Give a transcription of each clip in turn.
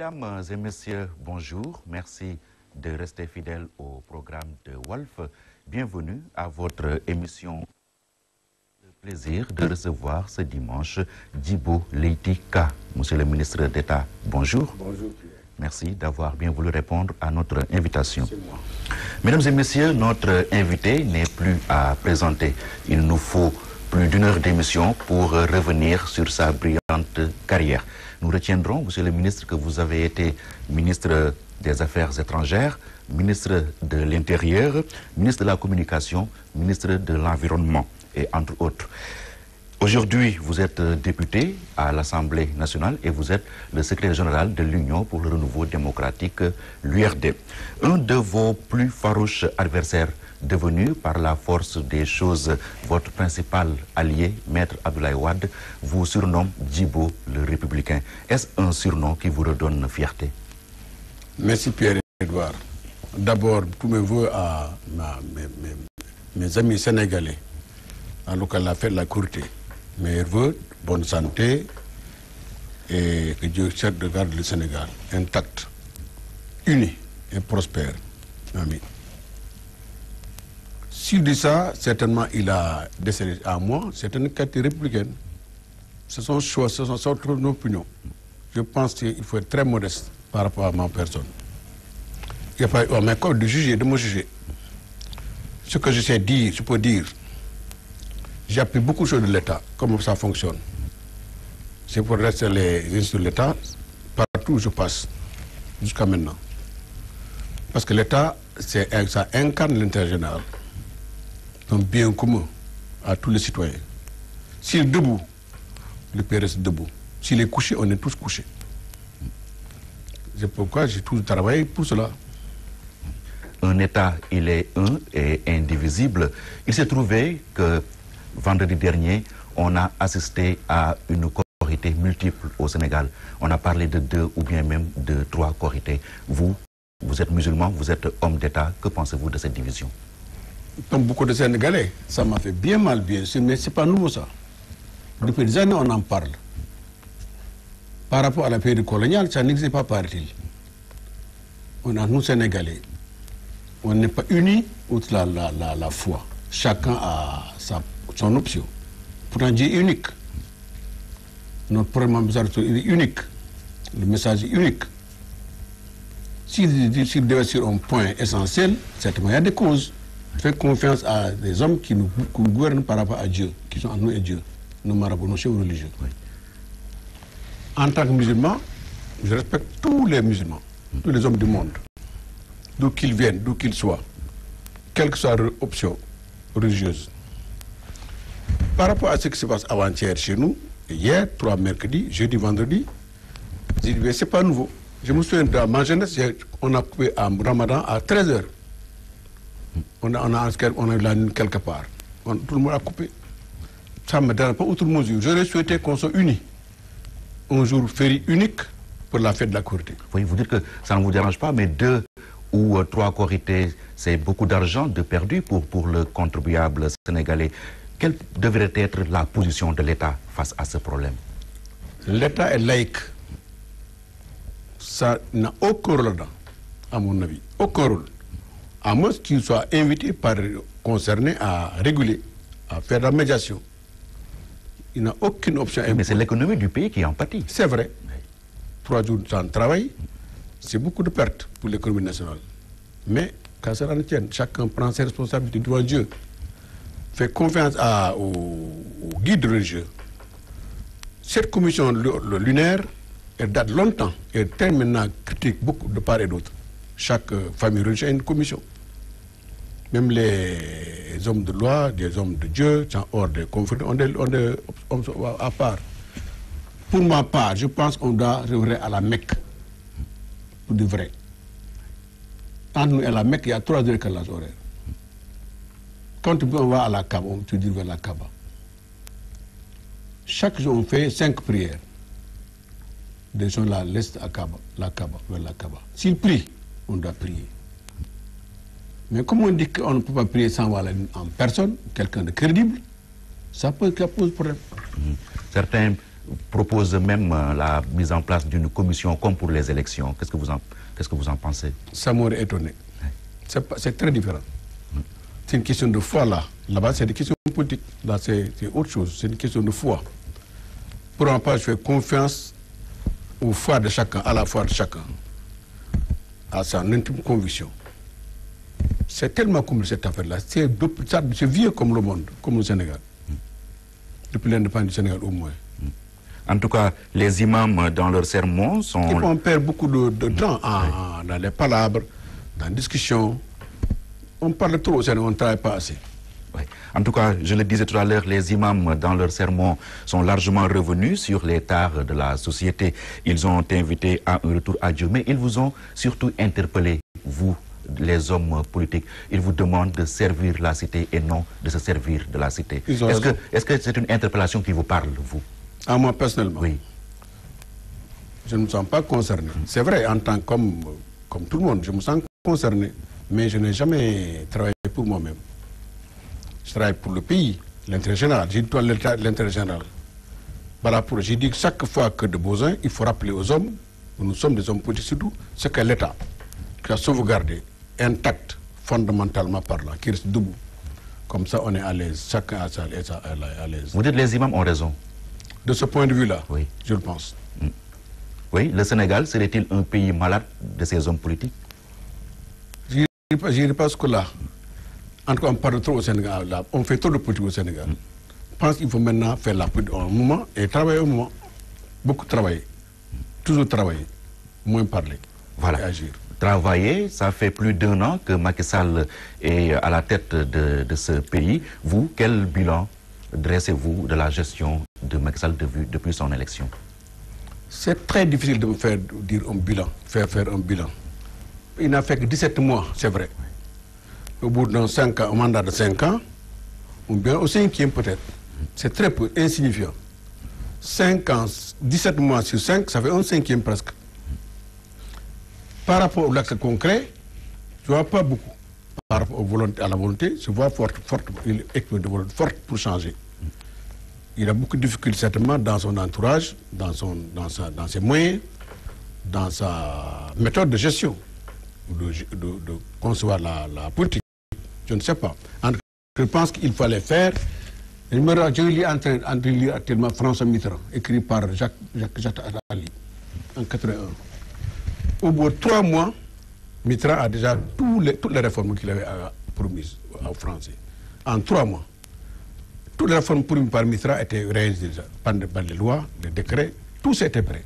Mesdames et messieurs, bonjour. Merci de rester fidèles au programme de Walf. Bienvenue à votre émission. Le plaisir de recevoir ce dimanche Djibo Leyti Ka. Monsieur le ministre d'État, bonjour. Bonjour. Merci d'avoir bien voulu répondre à notre invitation. C'est moi. Mesdames et messieurs, notre invité n'est plus à présenter. Il nous faut plus d'une heure d'émission pour revenir sur sa brillante carrière. Nous retiendrons, monsieur le ministre, que vous avez été ministre des Affaires étrangères, ministre de l'Intérieur, ministre de la Communication, ministre de l'Environnement, et entre autres. Aujourd'hui, vous êtes député à l'Assemblée nationale et vous êtes le secrétaire général de l'Union pour le renouveau démocratique, l'URD. Un de vos plus farouches adversaires, devenu par la force des choses votre principal allié, Maître Abdoulaye Wade, vous surnomme Djibo le Républicain. Est-ce un surnom qui vous redonne fierté? Merci Pierre-Edouard. D'abord, tous mes voeux à mes amis sénégalais, en tout cas la fête de la Courté. Mes voeux, bonne santé et que Dieu garde le Sénégal intact, uni et prospère. Amen. S'il dit ça, certainement il a décédé à moi, c'est une qualité républicaine. C'est son choix, c'est son opinion. Je pense qu'il faut être très modeste par rapport à ma personne. Il n'y a pas mais quoi de juger, de me juger. Ce que je sais dire, je peux dire. J'ai appris beaucoup de choses de l'État, comment ça fonctionne. C'est pour rester les institutions de l'État, partout où je passe, jusqu'à maintenant. Parce que l'État, ça incarne l'intérêt général. Un bien commun à tous les citoyens. S'il est debout, le pays reste debout. S'il est couché, on est tous couchés. C'est pourquoi j'ai tout travaillé pour cela. Un État, il est un et indivisible. Il s'est trouvé que vendredi dernier, on a assisté à une corrité multiple au Sénégal. On a parlé de 2 ou bien même de 3 corrités. Vous êtes musulman, vous êtes homme d'État. Que pensez-vous de cette division? Comme beaucoup de Sénégalais, ça m'a fait bien mal, bien sûr, mais ce n'est pas nouveau ça. Depuis des années, on en parle. Par rapport à la période coloniale, ça n'existe pas, paraît-il. Nous, Sénégalais, on n'est pas unis outre la foi. Chacun a son option. Pourtant, Dieu est unique. Notre premier message est unique. Le message est unique. S'il devait sur un point essentiel, certainement, il y a des causes. Fais confiance à des hommes qui nous gouvernent par rapport à Dieu, qui sont en nous et Dieu, nos marabouts, nos chefs religieux. Oui. En tant que musulman, je respecte tous les musulmans, tous les hommes du monde, d'où qu'ils viennent, d'où qu'ils soient, quelle que soit leur option religieuse. Par rapport à ce qui se passe avant-hier chez nous, hier, 3 mercredis, jeudi, vendredi, j'ai dit, c'est pas nouveau. Je me souviens de ma jeunesse, on a coupé à Ramadan à 13h. On a eu la nuit quelque part. Tout le monde a coupé. Ça ne me dérange pas outre mesure. J'aurais souhaité qu'on soit unis. Un jour férié unique pour la fête de la Courté. Oui, vous dites que ça ne vous dérange pas, mais 2 ou 3 corrités, c'est beaucoup d'argent de perdu pour le contribuable sénégalais. Quelle devrait être la position de l'État face à ce problème? L'État est laïque. Ça n'a aucun rôle là-dedans, à mon avis. Aucun rôle. À moins qu'il soit invité par concerné à réguler, à faire de la médiation. Il n'a aucune option. Mais c'est l'économie du pays qui en pâtit. C'est vrai. 3 jours sans travail, c'est beaucoup de pertes pour l'économie nationale. Mais, quand ça en tienne, chacun prend ses responsabilités devant Dieu. Fait confiance au guide religieux. Cette commission lunaire, elle date longtemps. Elle est maintenant critique beaucoup de part et d'autre. Chaque famille religieuse a une commission. Même les hommes de loi, des hommes de Dieu, hors des conflits, on est à part. Pour ma part, je pense qu'on doit revenir à la Mecque. Pour de vrai. Entre nous et la Mecque, il y a 3 décalages horaires. Quand on va à la Kaaba, on te dit vers la Kaaba. Chaque jour, on fait 5 prières. Des gens là, l'est à Kaaba, vers la Kaaba. S'ils prient, on doit prier. Mais comme on dit qu'on ne peut pas prier sans voir en personne, quelqu'un de crédible, ça pose problème. Certains propose même la mise en place d'une commission comme pour les élections. Qu'est-ce que vous en pensez? Ça m'aurait étonné. C'est très différent. C'est une question de foi là. Là-bas, c'est des questions politiques. Là, c'est autre chose. C'est une question de foi. Pour ma part, je fais confiance au foi de chacun, à la foi de chacun, à son intime conviction. C'est tellement comme cette affaire-là. C'est vieux comme le monde, comme le Sénégal. Depuis l'indépendance du Sénégal au moins. En tout cas, les imams dans leurs sermons sont... On perd beaucoup de temps dans les palabres, dans les discussions. On parle trop au Sénégal, on ne travaille pas assez. Oui. En tout cas, je le disais tout à l'heure, les imams dans leurs sermons sont largement revenus sur les tares de la société. Ils ont invité à un retour à Dieu, mais ils vous ont surtout interpellé, vous, les hommes politiques. Ils vous demandent de servir la cité et non de se servir de la cité. Est-ce que c'est une interpellation qui vous parle, vous? À moi, personnellement? Oui. Je ne me sens pas concerné. C'est vrai, en tant comme tout le monde, je me sens concerné. Mais je n'ai jamais travaillé pour moi-même. Je travaille pour le pays, l'intérêt général. J'ai dit toi l'intérêt général. Voilà pour j'ai dit que chaque fois que de besoin, il faut rappeler aux hommes, nous sommes des hommes politiques surtout, ce qu'est l'État, qui a sauvegardé, intact, fondamentalement parlant, qui reste debout. Comme ça, on est à l'aise, chacun à l'aise. Vous dites que les imams ont raison? De ce point de vue-là, oui. Je le pense. Oui, le Sénégal serait-il un pays malade de ces hommes politiques? Je n'irai pas ce que là. En tout cas, on parle trop au Sénégal. Là. On fait trop de politique au Sénégal. Je pense qu'il faut maintenant faire la politique un moment et travailler un moment. Beaucoup travailler. Toujours travailler. Moins parler. Voilà. Et agir. Travailler, ça fait plus d'1 an que Macky Sall est à la tête de ce pays. Vous, quel bilan dressez-vous de la gestion de Macky Sall depuis son élection? C'est très difficile de me faire dire un bilan, faire un bilan. Il n'a fait que 17 mois, c'est vrai. Au bout d'un mandat de 5 ans, ou bien au 5e peut-être. C'est très peu, insignifiant. 5 ans, 17 mois sur 5, ça fait un 5e presque. Par rapport aux actes concrets, je ne vois pas beaucoup. Par rapport à la volonté, je vois il exprime de volonté forte pour changer. Il a beaucoup de difficultés certainement dans son entourage, dans ses moyens, dans sa méthode de gestion, de concevoir la politique. Je ne sais pas. Je pense qu'il fallait faire. Je lis en train de lire actuellement François Mitterrand, écrit par Jacques Attali, en 81. Au bout de 3 mois, Mitterrand a déjà toutes les réformes qu'il avait promises aux Français. En 3 mois. Toutes les réformes promises par Mitterrand étaient réalisées par les lois, les décrets, tout c'était prêt.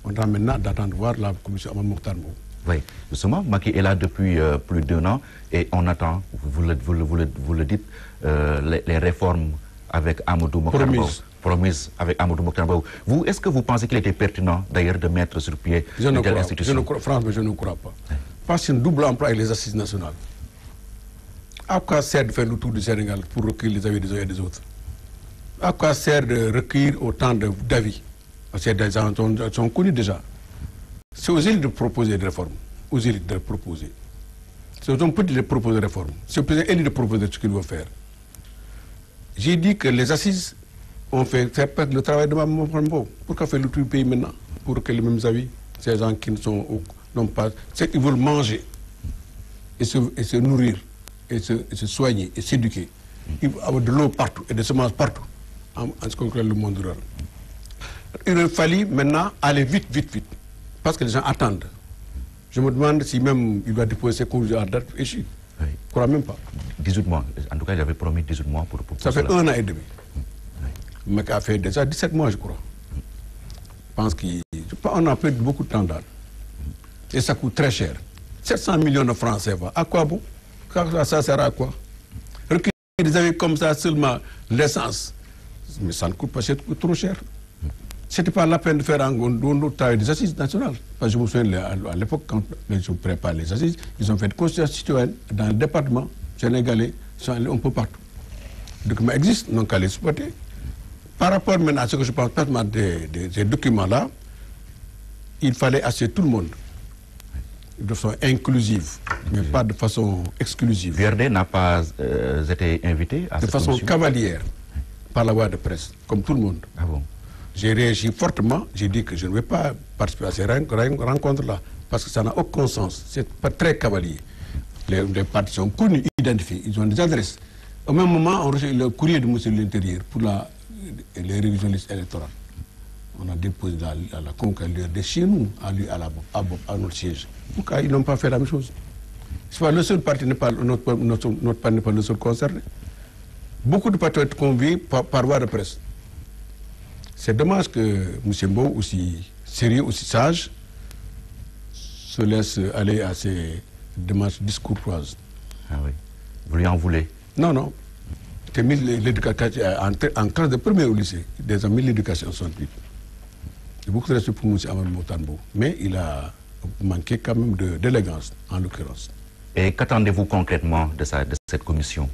On a maintenant d'attendre voir la commission Amadou Mokhtar Mbow. Oui, justement, Macky est là depuis plus d'1 an et on attend, vous le dites, les réformes avec Amadou Mokhtar Mbow. Promises avec Amadou Mokhtar Mbow. Vous, est-ce que vous pensez qu'il était pertinent d'ailleurs de mettre sur pied une telle institution? Franchement, je ne crois pas. Parce que c'est un double emploi avec les assises nationales. À quoi sert de faire le tour du Sénégal pour recueillir les avis des uns et des autres? À quoi sert de recueillir autant d'avis? Ces gens sont connus déjà. C'est aux élites de proposer des réformes. Aux élites de proposer. C'est aux hommes politiques de proposer des réformes. C'est aux élites de proposer ce qu'ils doivent faire. J'ai dit que les assises ont fait perdre le travail de Mme Mbow. Pourquoi faire le tour du pays maintenant? Pour recueillir les mêmes avis? Ces gens qui n'ont pas... Ils veulent manger et se nourrir. Et se soigner et s'éduquer. Il faut avoir de l'eau partout et des semences partout, en ce qui concerne le monde rural. Il a fallu maintenant aller vite, parce que les gens attendent. Je me demande si même il va déposer ses conclusions à date échue. Oui. Je ne crois même pas. 18 mois. En tout cas, il avait promis 18 mois pour ça fait cela. 1 an et demi. Mais il a fait déjà 17 mois, je crois. Je pense qu'on a perdu beaucoup de temps là. Et ça coûte très cher. 700 millions de francs CFA. À quoi bon? Ça sert à quoi? Recueillir des avis comme ça, seulement l'essence. Mais ça ne coûte pas cher, ça coûte trop cher. Ce n'était pas la peine de faire un travail des assises nationales. Parce que je me souviens à l'époque, quand ils ont préparé les assises, ils ont fait des consultations citoyennes dans le département sénégalais, ils sont allés un peu partout. Les documents existent, donc à les exploiter. Par rapport maintenant à ce que je pense des documents-là, il fallait assurer tout le monde. De façon inclusive, mais pas de façon exclusive. VRD n'a pas été invité à de façon cavalière, par la voie de presse, comme tout le monde. Ah bon? j'ai réagi fortement. J'ai dit que je ne vais pas participer à ces rencontres-là parce que ça n'a aucun sens. C'est pas très cavalier. Les partis sont connus, identifiés, ils ont des adresses. Au même moment, on reçoit le courrier du ministre de l'Intérieur pour les révisions listes électorales. On a déposé à la conquête de chez nous, à notre siège. Pourquoi ils n'ont pas fait la même chose? C'est pas le seul parti, notre parti n'est pas le seul concerné. Beaucoup de partis ont été conviés par voie de presse. C'est dommage que M. Mbow, aussi sérieux, aussi sage, se laisse aller à ces démarches discourtoises. Ah oui. Vous lui en voulez? Non, non. L'éducation en classe de première au lycée, des amis de l'éducation sont libres. J'ai beaucoup de respect pour M. Amadou Motambo, mais il a manqué quand même d'élégance, en l'occurrence. Et qu'attendez-vous concrètement de cette commission?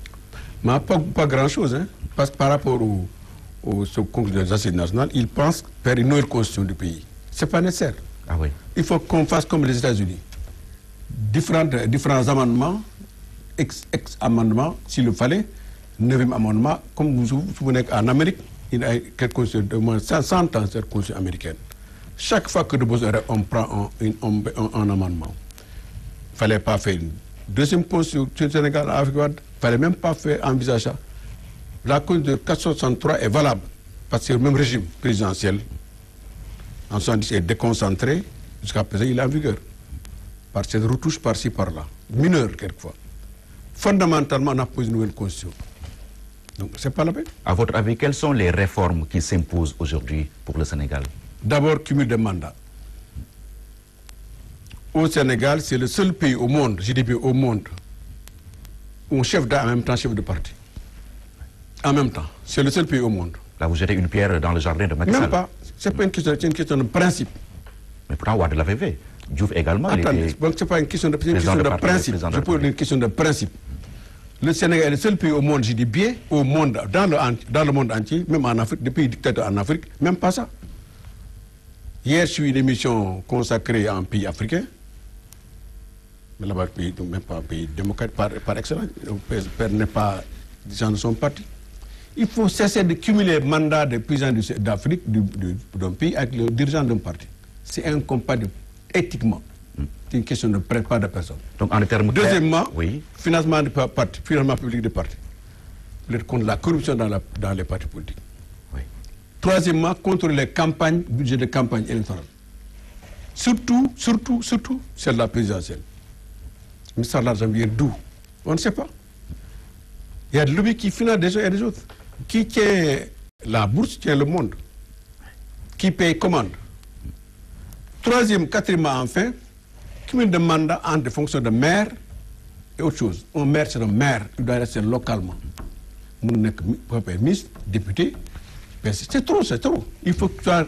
Pas grand-chose, hein, parce que par rapport au concours des assises nationales, ils pensent faire une nouvelle constitution du pays. Ce n'est pas nécessaire. Ah oui. Il faut qu'on fasse comme les États-Unis. Différents amendements, ex-amendements, s'il le fallait, 9e amendement, comme vous vous souvenez qu'en Amérique, il y a quelque chose de moins 100 ans cette constitution américaine. Chaque fois que de besoin, on prend un amendement. Il ne fallait pas faire une deuxième constitution du Sénégal à Afrique. Il ne fallait même pas faire envisager ça. La constitution de 463 est valable, parce que c'est le même régime présidentiel. En 70, est déconcentré, jusqu'à présent, il est en vigueur. Par cette retouche par-ci, par-là. Mineure, quelquefois. Fondamentalement, on a posé une nouvelle constitution. Donc, ce n'est pas la peine. À votre avis, quelles sont les réformes qui s'imposent aujourd'hui pour le Sénégal? D'abord, cumul de mandats. Au Sénégal, c'est le seul pays au monde, je dis bien au monde, où un chef d'État en même temps chef de parti. En même temps. C'est le seul pays au monde. Là, vous jetez une pierre dans le jardin de Macky Sall. Même pas. Ce n'est pas une question, c'est une question de principe. Mais pourtant, Wade l'avait fait. Diouf également. Attendez, donc ce n'est pas une question de principe. Je pose une question de principe. Le Sénégal est le seul pays au monde, je dis bien, au monde, dans le monde entier, même en Afrique, des pays dictateurs en Afrique, même pas ça. Hier, je suis une émission consacrée à un pays africain, mais là-bas, même pas un pays démocratique par excellence. Le père n'est pas des gens de son parti. Il faut cesser de cumuler le mandat de président d'Afrique, d'un pays, avec le dirigeant d'un parti. C'est incompatible éthiquement. C'est une question de pas de personne. Donc, en termes deuxièmement, oui. Financement public des partis. Lutte contre la corruption dans les partis politiques. Oui. Troisièmement, contre les campagnes, budget de campagne électorale. Surtout, c'est la présidentielle. Mais ça, l'argent vient d'où? On ne sait pas. Il y a de lobbies qui financent des uns et des autres. Qui tient la bourse, tient le monde. Qui paye commande. Troisième, quatrièmement, enfin, cumul de mandats entre des fonctions de maire et autre chose. Un maire, c'est un maire, il doit rester localement. Ministre, député, c'est trop, c'est trop. Il faut que tu sois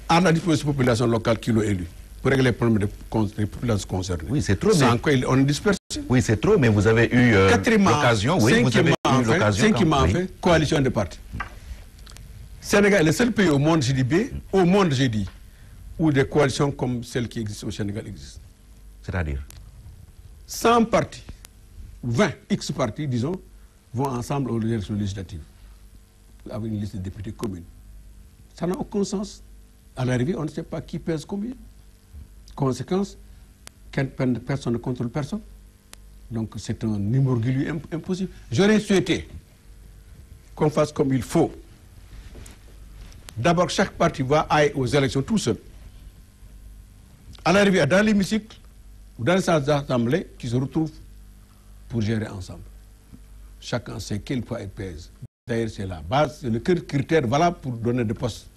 à la disposition des populations locales qui l'ont élu pour régler les problèmes des populations concernées. Oui, c'est trop. Sans quoi on est dispersé. Oui, c'est trop, mais vous avez eu l'occasion. Oui, vous avez eu l'occasion. Cinquièmement, enfin, coalition de partis. Sénégal est le seul pays au monde, je dis bien, au monde, j'ai dit, où des coalitions comme celles qui existent au Sénégal existent. C'est-à-dire 100 partis, 20 X partis, disons, vont ensemble aux élections législatives, avec une liste de députés commune. Ça n'a aucun sens. À l'arrivée, on ne sait pas qui pèse combien. Conséquence, personne ne contrôle personne. Donc c'est un immorgueil impossible. J'aurais souhaité qu'on fasse comme il faut. D'abord, chaque parti va aller aux élections tout seul. À l'arrivée, dans l'hémicycle, ou dans les assemblées, qui se retrouvent pour gérer ensemble. Chacun sait quel poids il pèse. D'ailleurs, c'est la base, c'est le critère valable pour donner des postes.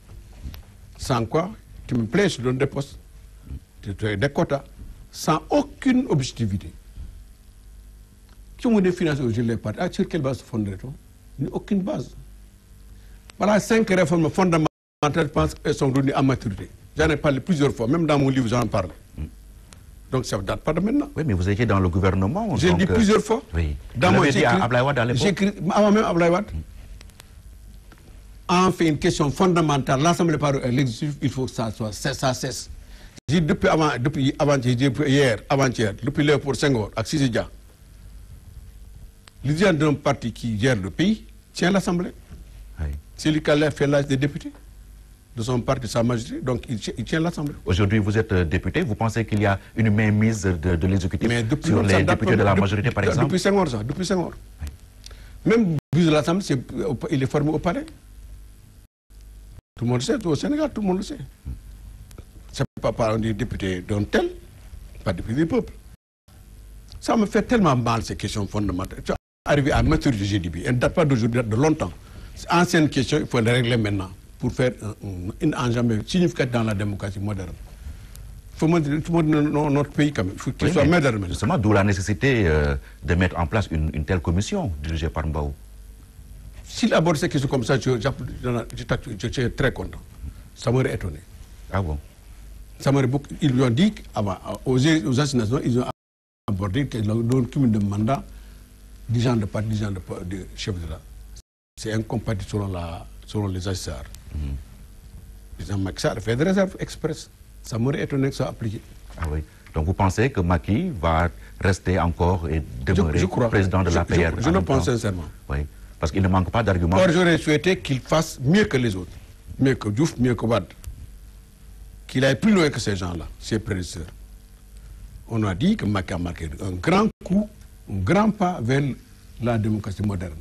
Sans quoi, tu me plais, je donne des postes. Des quotas. Sans aucune objectivité. Qui ont des finances aujourd'hui les partis? Sur quelle base se fonderait-on? Aucune base. Voilà 5 réformes fondamentales, je pense qu'elles sont données à maturité. J'en ai parlé plusieurs fois, même dans mon livre, j'en parle. Donc ça ne date pas de maintenant. Oui, mais vous étiez dans le gouvernement. J'ai dit plusieurs fois. Oui. Dans vous l'avez dit à Abdoulaye Wade à l'époque. Avant même Abdoulaye Wade. En fait, une question fondamentale. L'Assemblée par l'exécutif, il faut que ça cesse. J'ai dit depuis hier, avant-hier, depuis l'heure pour Senghor, à Sizidja, le dirigeant d'un parti qui gère le pays tient l'Assemblée. Oui. C'est lui qui a fait l'âge des députés. de son parti, de sa majorité, donc il tient l'Assemblée. Aujourd'hui, vous êtes député, vous pensez qu'il y a une mainmise de l'exécutif sur les députés de la majorité, par exemple? Depuis 5 ans, ça, depuis 5 ans. Même le de l'Assemblée, il est formé au palais. Tout le monde le sait, au Sénégal, tout le monde le sait. C'est pas par un député d'un tel, pas député du peuple. Ça me fait tellement mal, ces questions fondamentales. Arriver à maturité, j'ai dit, elle ne date pas d'aujourd'hui, date de longtemps. Ancienne question, il faut les régler maintenant pour faire une enjambée significative dans la démocratie moderne. Il faut montrer notre pays quand même, il faut qu'il soit moderne. Justement, d'où la nécessité de mettre en place une telle commission dirigée par Mbao. S'il aborde ces questions comme ça, je suis très content. Ça m'aurait étonné. Ah bon? Ça m'aurait beaucoup. Ils lui ont dit, aux assises nationales, ils ont abordé le cumul de mandat des gens de parti, des gens de chef de l'État. C'est incompatible selon les assesseurs. Les gens Macky Sall fait des réserves express. Ça m'aurait étonné que ça soit appliqué. Ah oui. Donc vous pensez que Macky va rester encore et demeurer président de l'APR? Je le pense sincèrement. Oui. Parce qu'il ne manque pas d'arguments. Or, j'aurais souhaité qu'il fasse mieux que les autres. Mieux que Diouf, mieux que Wade. Qu'il aille plus loin que ces gens-là, ses prédécesseurs. On a dit que Macky a marqué un grand coup, un grand pas vers la démocratie moderne.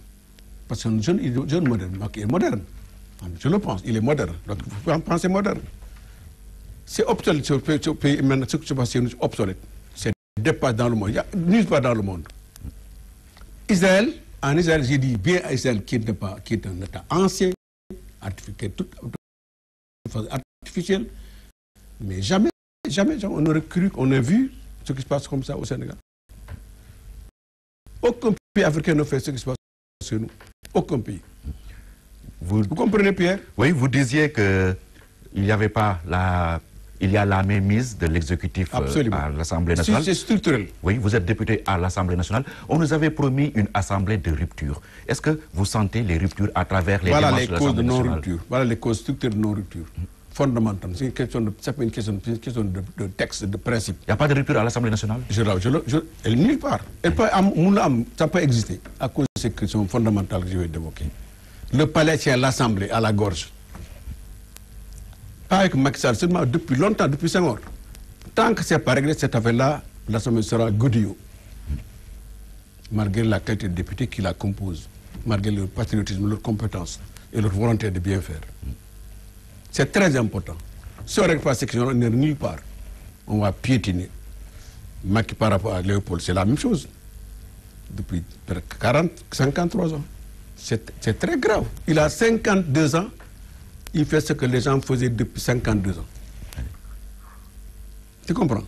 Parce qu'un jeune moderne, Macky est moderne. Je le pense, il est moderne. Donc il faut penser moderne. C'est obsolète, ce pays, maintenant, ce qui se passe, c'est obsolète. C'est dépasse dans le monde. Il n'y a nulle part dans le monde. Israël, en Israël, j'ai dit bien à Israël qui est un État ancien, artificiel, mais jamais on aurait cru qu'on a vu ce qui se passe comme ça au Sénégal. Aucun pays africain ne fait ce qui se passe chez nous. Aucun pays. Vous comprenez, Pierre? Oui, vous disiez qu'il n'y avait pas il y a la mainmise de l'exécutif à l'Assemblée nationale. C'est structurel. Oui, vous êtes député à l'Assemblée nationale. On nous avait promis une assemblée de rupture. Est-ce que vous sentez les ruptures à travers les démarches de l'Assemblée nationale? Voilà les causes structurelles de non-rupture. Fondamentales. C'est une question de texte, de principe. Il n'y a pas de rupture à l'Assemblée nationale? Elle nulle part. Ça peut exister à cause de ces questions fondamentales que je vais évoquer. Le palais tient l'Assemblée à la gorge. Pas avec Macky Sall, seulement depuis longtemps, depuis 5 ans. Tant que ce n'est pas réglé, cette affaire-là, l'Assemblée sera godillot. Malgré la qualité de député qui la compose, malgré leur patriotisme, leur compétence et leur volonté de bien faire. C'est très important. Si on ne règle pas ces questions, on n'est nulle part. On va piétiner. Macky par rapport à Léopold, c'est la même chose. Depuis 53 ans. C'est très grave. Il a 52 ans. Il fait ce que les gens faisaient depuis 52 ans. Tu comprends?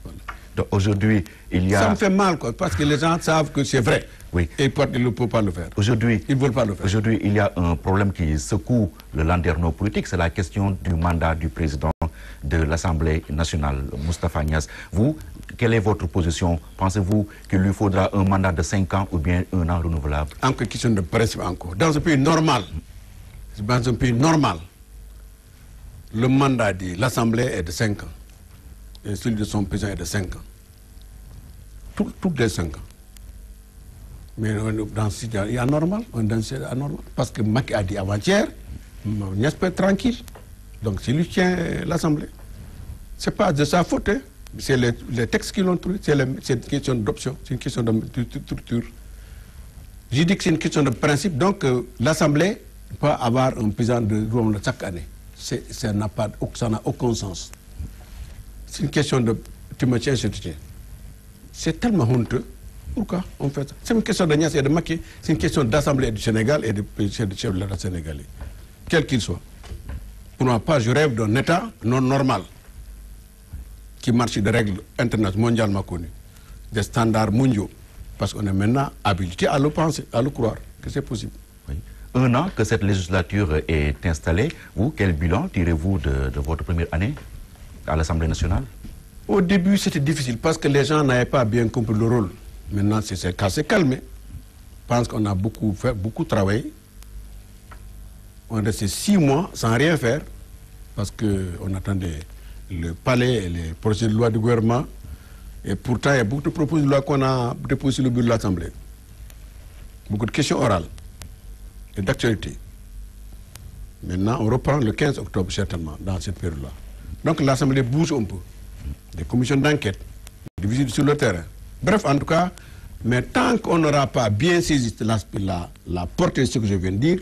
Voilà. Donc aujourd'hui, il y a... Ça me fait mal, quoi, parce que les gens savent que c'est vrai. Oui. Et ils ne peuvent pas le faire. Aujourd'hui, ils ne veulent pas le faire. Aujourd'hui, il y a un problème qui secoue le landerneau politique, c'est la question du mandat du président de l'Assemblée nationale, Moustapha Niasse. Vous, quelle est votre position? Pensez-vous qu'il lui faudra un mandat de 5 ans ou bien 1 an renouvelable? Encore question de principe encore. Dans un pays normal, le mandat de l'Assemblée est de 5 ans. Et celui de son président est de 5 ans. Toutes les 5 ans. Mais dans ce cas, il y a anormal, anormal. Parce que Macky a dit avant-hier, Niasse peut être tranquille. Donc c'est lui qui tient l'Assemblée. Ce n'est pas de sa faute. Hein. C'est les textes qui l'ont trouvé. C'est une question d'option, c'est une question de structure. J'ai dit que c'est une question de principe. Donc l'Assemblée peut avoir un président de chaque année. Ça n'a aucun sens. C'est une question de tu me tiens, je te tiens. C'est tellement honteux. Pourquoi on fait ça? C'est une question de Niasse et de Macky. C'est une question d'Assemblée du Sénégal et de chef de l'État sénégalais. Quel qu'il soit. Pour moi, je rêve d'un État non normal qui marche de règles internationales, mondialement connues, des standards mondiaux. Parce qu'on est maintenant habilité à le penser, à le croire, que c'est possible. Oui. 1 an que cette législature est installée, vous, quel bilan tirez-vous de votre première année à l'Assemblée nationale? Au début, c'était difficile parce que les gens n'avaient pas bien compris le rôle. Maintenant, c'est s'est calmé. Je pense qu'on a beaucoup travaillé. On est resté 6 mois sans rien faire parce qu'on attendait le palais et les projets de loi du gouvernement. Et pourtant, il y a beaucoup de propositions de loi qu'on a déposées sur le bureau de l'Assemblée. Beaucoup de questions orales et d'actualité. Maintenant, on reprend le 15 octobre, certainement, dans cette période-là. Donc l'Assemblée bouge un peu. Des commissions d'enquête, des visites sur le terrain. Bref, en tout cas, mais tant qu'on n'aura pas bien saisi la portée de ce que je viens de dire,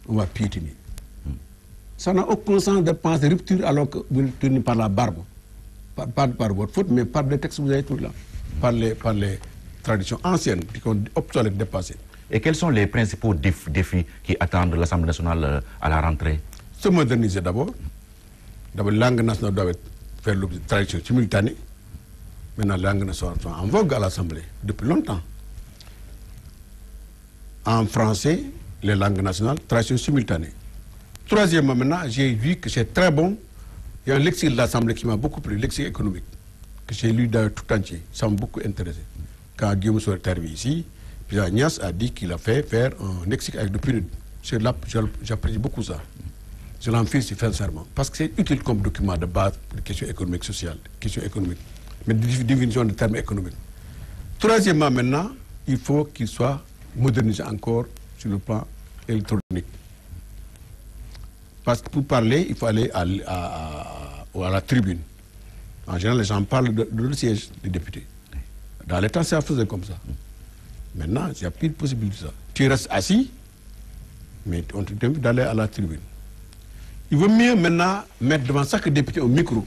on va piétiner. Ça n'a aucun sens de penser rupture alors que vous êtes tenu par la barbe. Pas par votre faute, mais par les textes que vous avez tous là. Par les traditions anciennes qui sont obsolètes, dépassées. Et quels sont les principaux défis qui attendent l'Assemblée nationale à la rentrée? Se moderniser d'abord. D'abord, la langue nationale doit faire l'objet de tradition simultanée. Maintenant, la langue nationale est en vogue à l'Assemblée depuis longtemps. En français, les langues nationales, tradition simultanée. Troisièmement, maintenant, j'ai vu que c'est très bon. Il y a un lexique de l'Assemblée qui m'a beaucoup plu, le lexique économique, que j'ai lu dans tout entier. Ça m'a beaucoup intéressé. Quand Guillaume Soro est arrivé ici, puis Agnès a dit qu'il a fait faire un lexique avec de PNUD. J'apprécie beaucoup ça. Je l'en félicite sincèrement. Parce que c'est utile comme document de base pour les questions économiques, sociales, questions économiques, mais de définition de termes économiques. Troisièmement, maintenant, il faut qu'il soit modernisé encore sur le plan électronique. Parce que pour parler, il faut aller à la tribune. En général, les gens parlent de le siège des députés. Dans les temps, ça faisait comme ça. Maintenant, il n'y a plus de possibilité de ça. Tu restes assis, mais on te demande d'aller à la tribune. Il vaut mieux maintenant mettre devant chaque député un micro.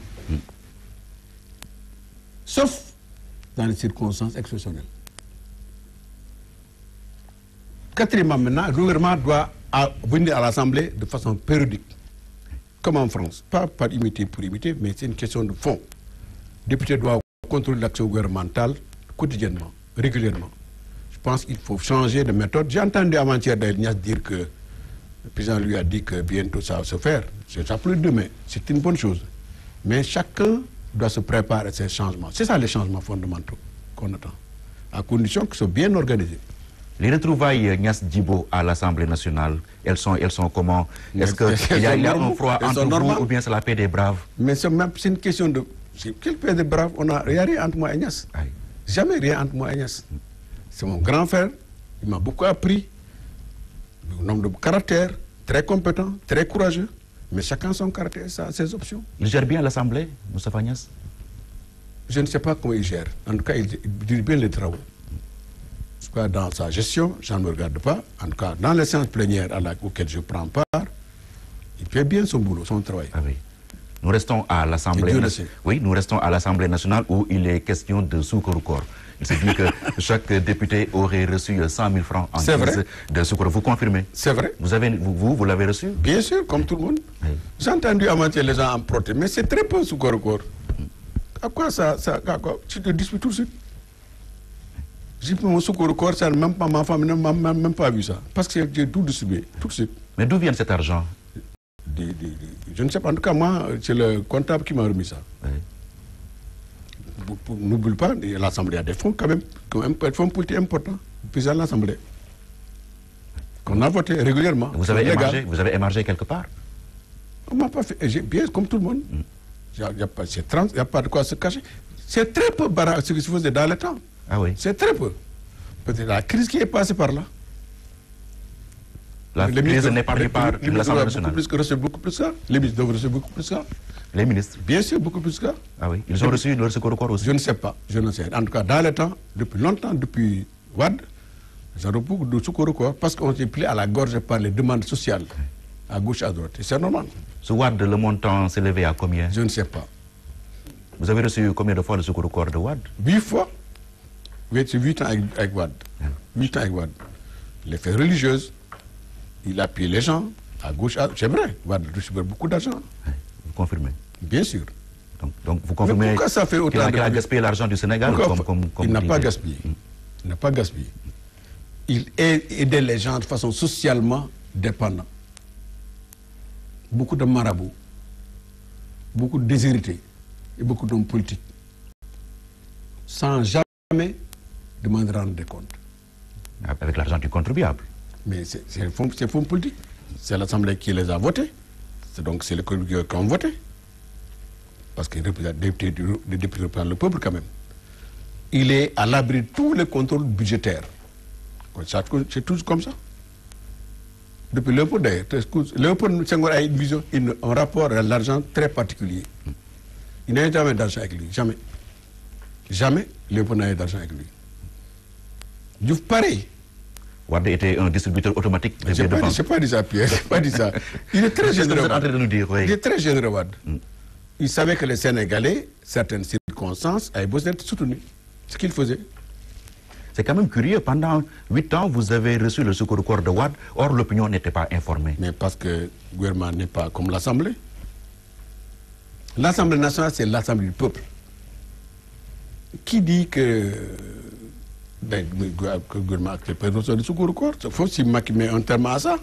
Sauf dans les circonstances exceptionnelles. Quatrièmement, maintenant, le gouvernement doit venir à l'Assemblée de façon périodique. Comme en France. Pas par imiter pour imiter, mais c'est une question de fond. Le député doit contrôler l'action gouvernementale quotidiennement, régulièrement. Je pense qu'il faut changer de méthode. J'ai entendu avant-hier d'Agnès dire que le président lui a dit que bientôt ça va se faire. Ça peut être demain. C'est une bonne chose. Mais chacun doit se préparer à ces changements. C'est ça les changements fondamentaux qu'on attend. À condition qu'ils soient bien organisés. Les retrouvailles Niass Djibo à l'Assemblée nationale, elles sont comment? Est-ce qu'il y a un froid entre vous ou bien c'est la paix des braves? Mais c'est une question de... Quelle paix des braves? Il n'y a rien entre moi et Niass. Jamais rien entre moi et Niass. C'est mon grand frère. Il m'a beaucoup appris. Un homme de caractère, très compétent, très courageux. Mais chacun son caractère, ses options. Il gère bien l'Assemblée, Moustapha Niass? Je ne sais pas comment il gère. En tout cas, il dirige bien les travaux. Dans sa gestion, je ne me regarde pas. En tout cas, dans les séances plénières auxquelles je prends part, il fait bien son boulot, son travail. Ah oui. Nous restons à l'Assemblée nationale. Oui, nous restons à l'Assemblée nationale où il est question de Soukorokor. Il s'est dit que chaque député aurait reçu 100 000 francs en guise de Soukorokor. Vous confirmez? C'est vrai. Vous l'avez reçu? Bien sûr, comme tout le monde. Oui. J'ai entendu avant-hier les gens en protester, mais c'est très peu Soukorokor. À quoi ça tu te disputes tout de suite? J'ai pris mon secours au corps, même pas ma femme n'a même pas vu ça. Parce que j'ai tout distribué, tout de suite. Mais d'où vient cet argent? Je ne sais pas. En tout cas, moi, c'est le comptable qui m'a remis ça. Oui. N'oublie pas, l'Assemblée a des fonds quand même des fonds politiques importants. Puis à l'Assemblée. Qu'on a voté régulièrement. Vous avez émargé quelque part? On m'a pas fait. Bien, comme tout le monde. Il n'y a pas de quoi se cacher. C'est très peu ce qui se faisait dans le temps. Ah oui. C'est très peu. Peut-être la crise qui est passée par là. La crise n'est pas par l'Assemblée nationale. Beaucoup plus que ça. Les ministres doivent recevoir beaucoup plus que ça. Les ministres? Bien sûr, beaucoup plus que ça. Ah oui. Ils ont reçu leur secours aussi? Je ne sais pas. Je ne sais. En tout cas, dans le temps, depuis longtemps, depuis Wade, ils ont beaucoup de secours parce qu'on s'est pris à la gorge par les demandes sociales, à gauche, à droite. C'est normal. Ce Wade, le montant s'est levé à combien? Je ne sais pas. Vous avez reçu combien de fois le secours de Wade? 8 fois. Oui, c'est 8 ans avec Wade. 8 ans avec Wade. Les faits religieuses, il a payé les gens à gauche. C'est vrai, Wade recevait beaucoup d'argent. Vous confirmez? Bien sûr. Donc vous confirmez pourquoi ça fait autant qu'il a gaspillé l'argent du Sénégal Il n'a pas gaspillé. Il n'a pas gaspillé. Il aidait les gens de façon socialement dépendante. Beaucoup de marabouts, beaucoup de déshérités et beaucoup d'hommes politiques. Sans jamais demander de rendre des comptes. Avec l'argent du contribuable. Mais c'est fonds politiques. C'est l'Assemblée qui les a votés. Donc c'est les contribuables qui ont voté. Parce que les députés représentent le peuple quand même. Il est à l'abri de tous les contrôles budgétaires. C'est toujours comme ça. Depuis Léopold d'ailleurs. Léopold Senghor a une vision, un rapport à l'argent très particulier. Il n'a jamais d'argent avec lui, jamais. Jamais Léopold n'a eu d'argent avec lui. Diouf, pareil. Wade était un distributeur automatique de billets de banque. Je n'ai pas dit ça, Pierre. Je pas dit ça. Il est très généreux. Vous êtes en train de nous dire, oui. Il est très généreux, Wade. Il savait que les Sénégalais, certaines circonstances, avaient besoin d'être soutenus. Ce qu'il faisait. C'est quand même curieux. Pendant 8 ans, vous avez reçu le secours corps de Wade. Or, l'opinion n'était pas informée. Mais parce que le gouvernement n'est pas comme l'Assemblée. L'Assemblée nationale, c'est l'Assemblée du peuple. Qui dit que le gouvernement accepte le secours au corps? Il faut aussi Macky met un terme à ça.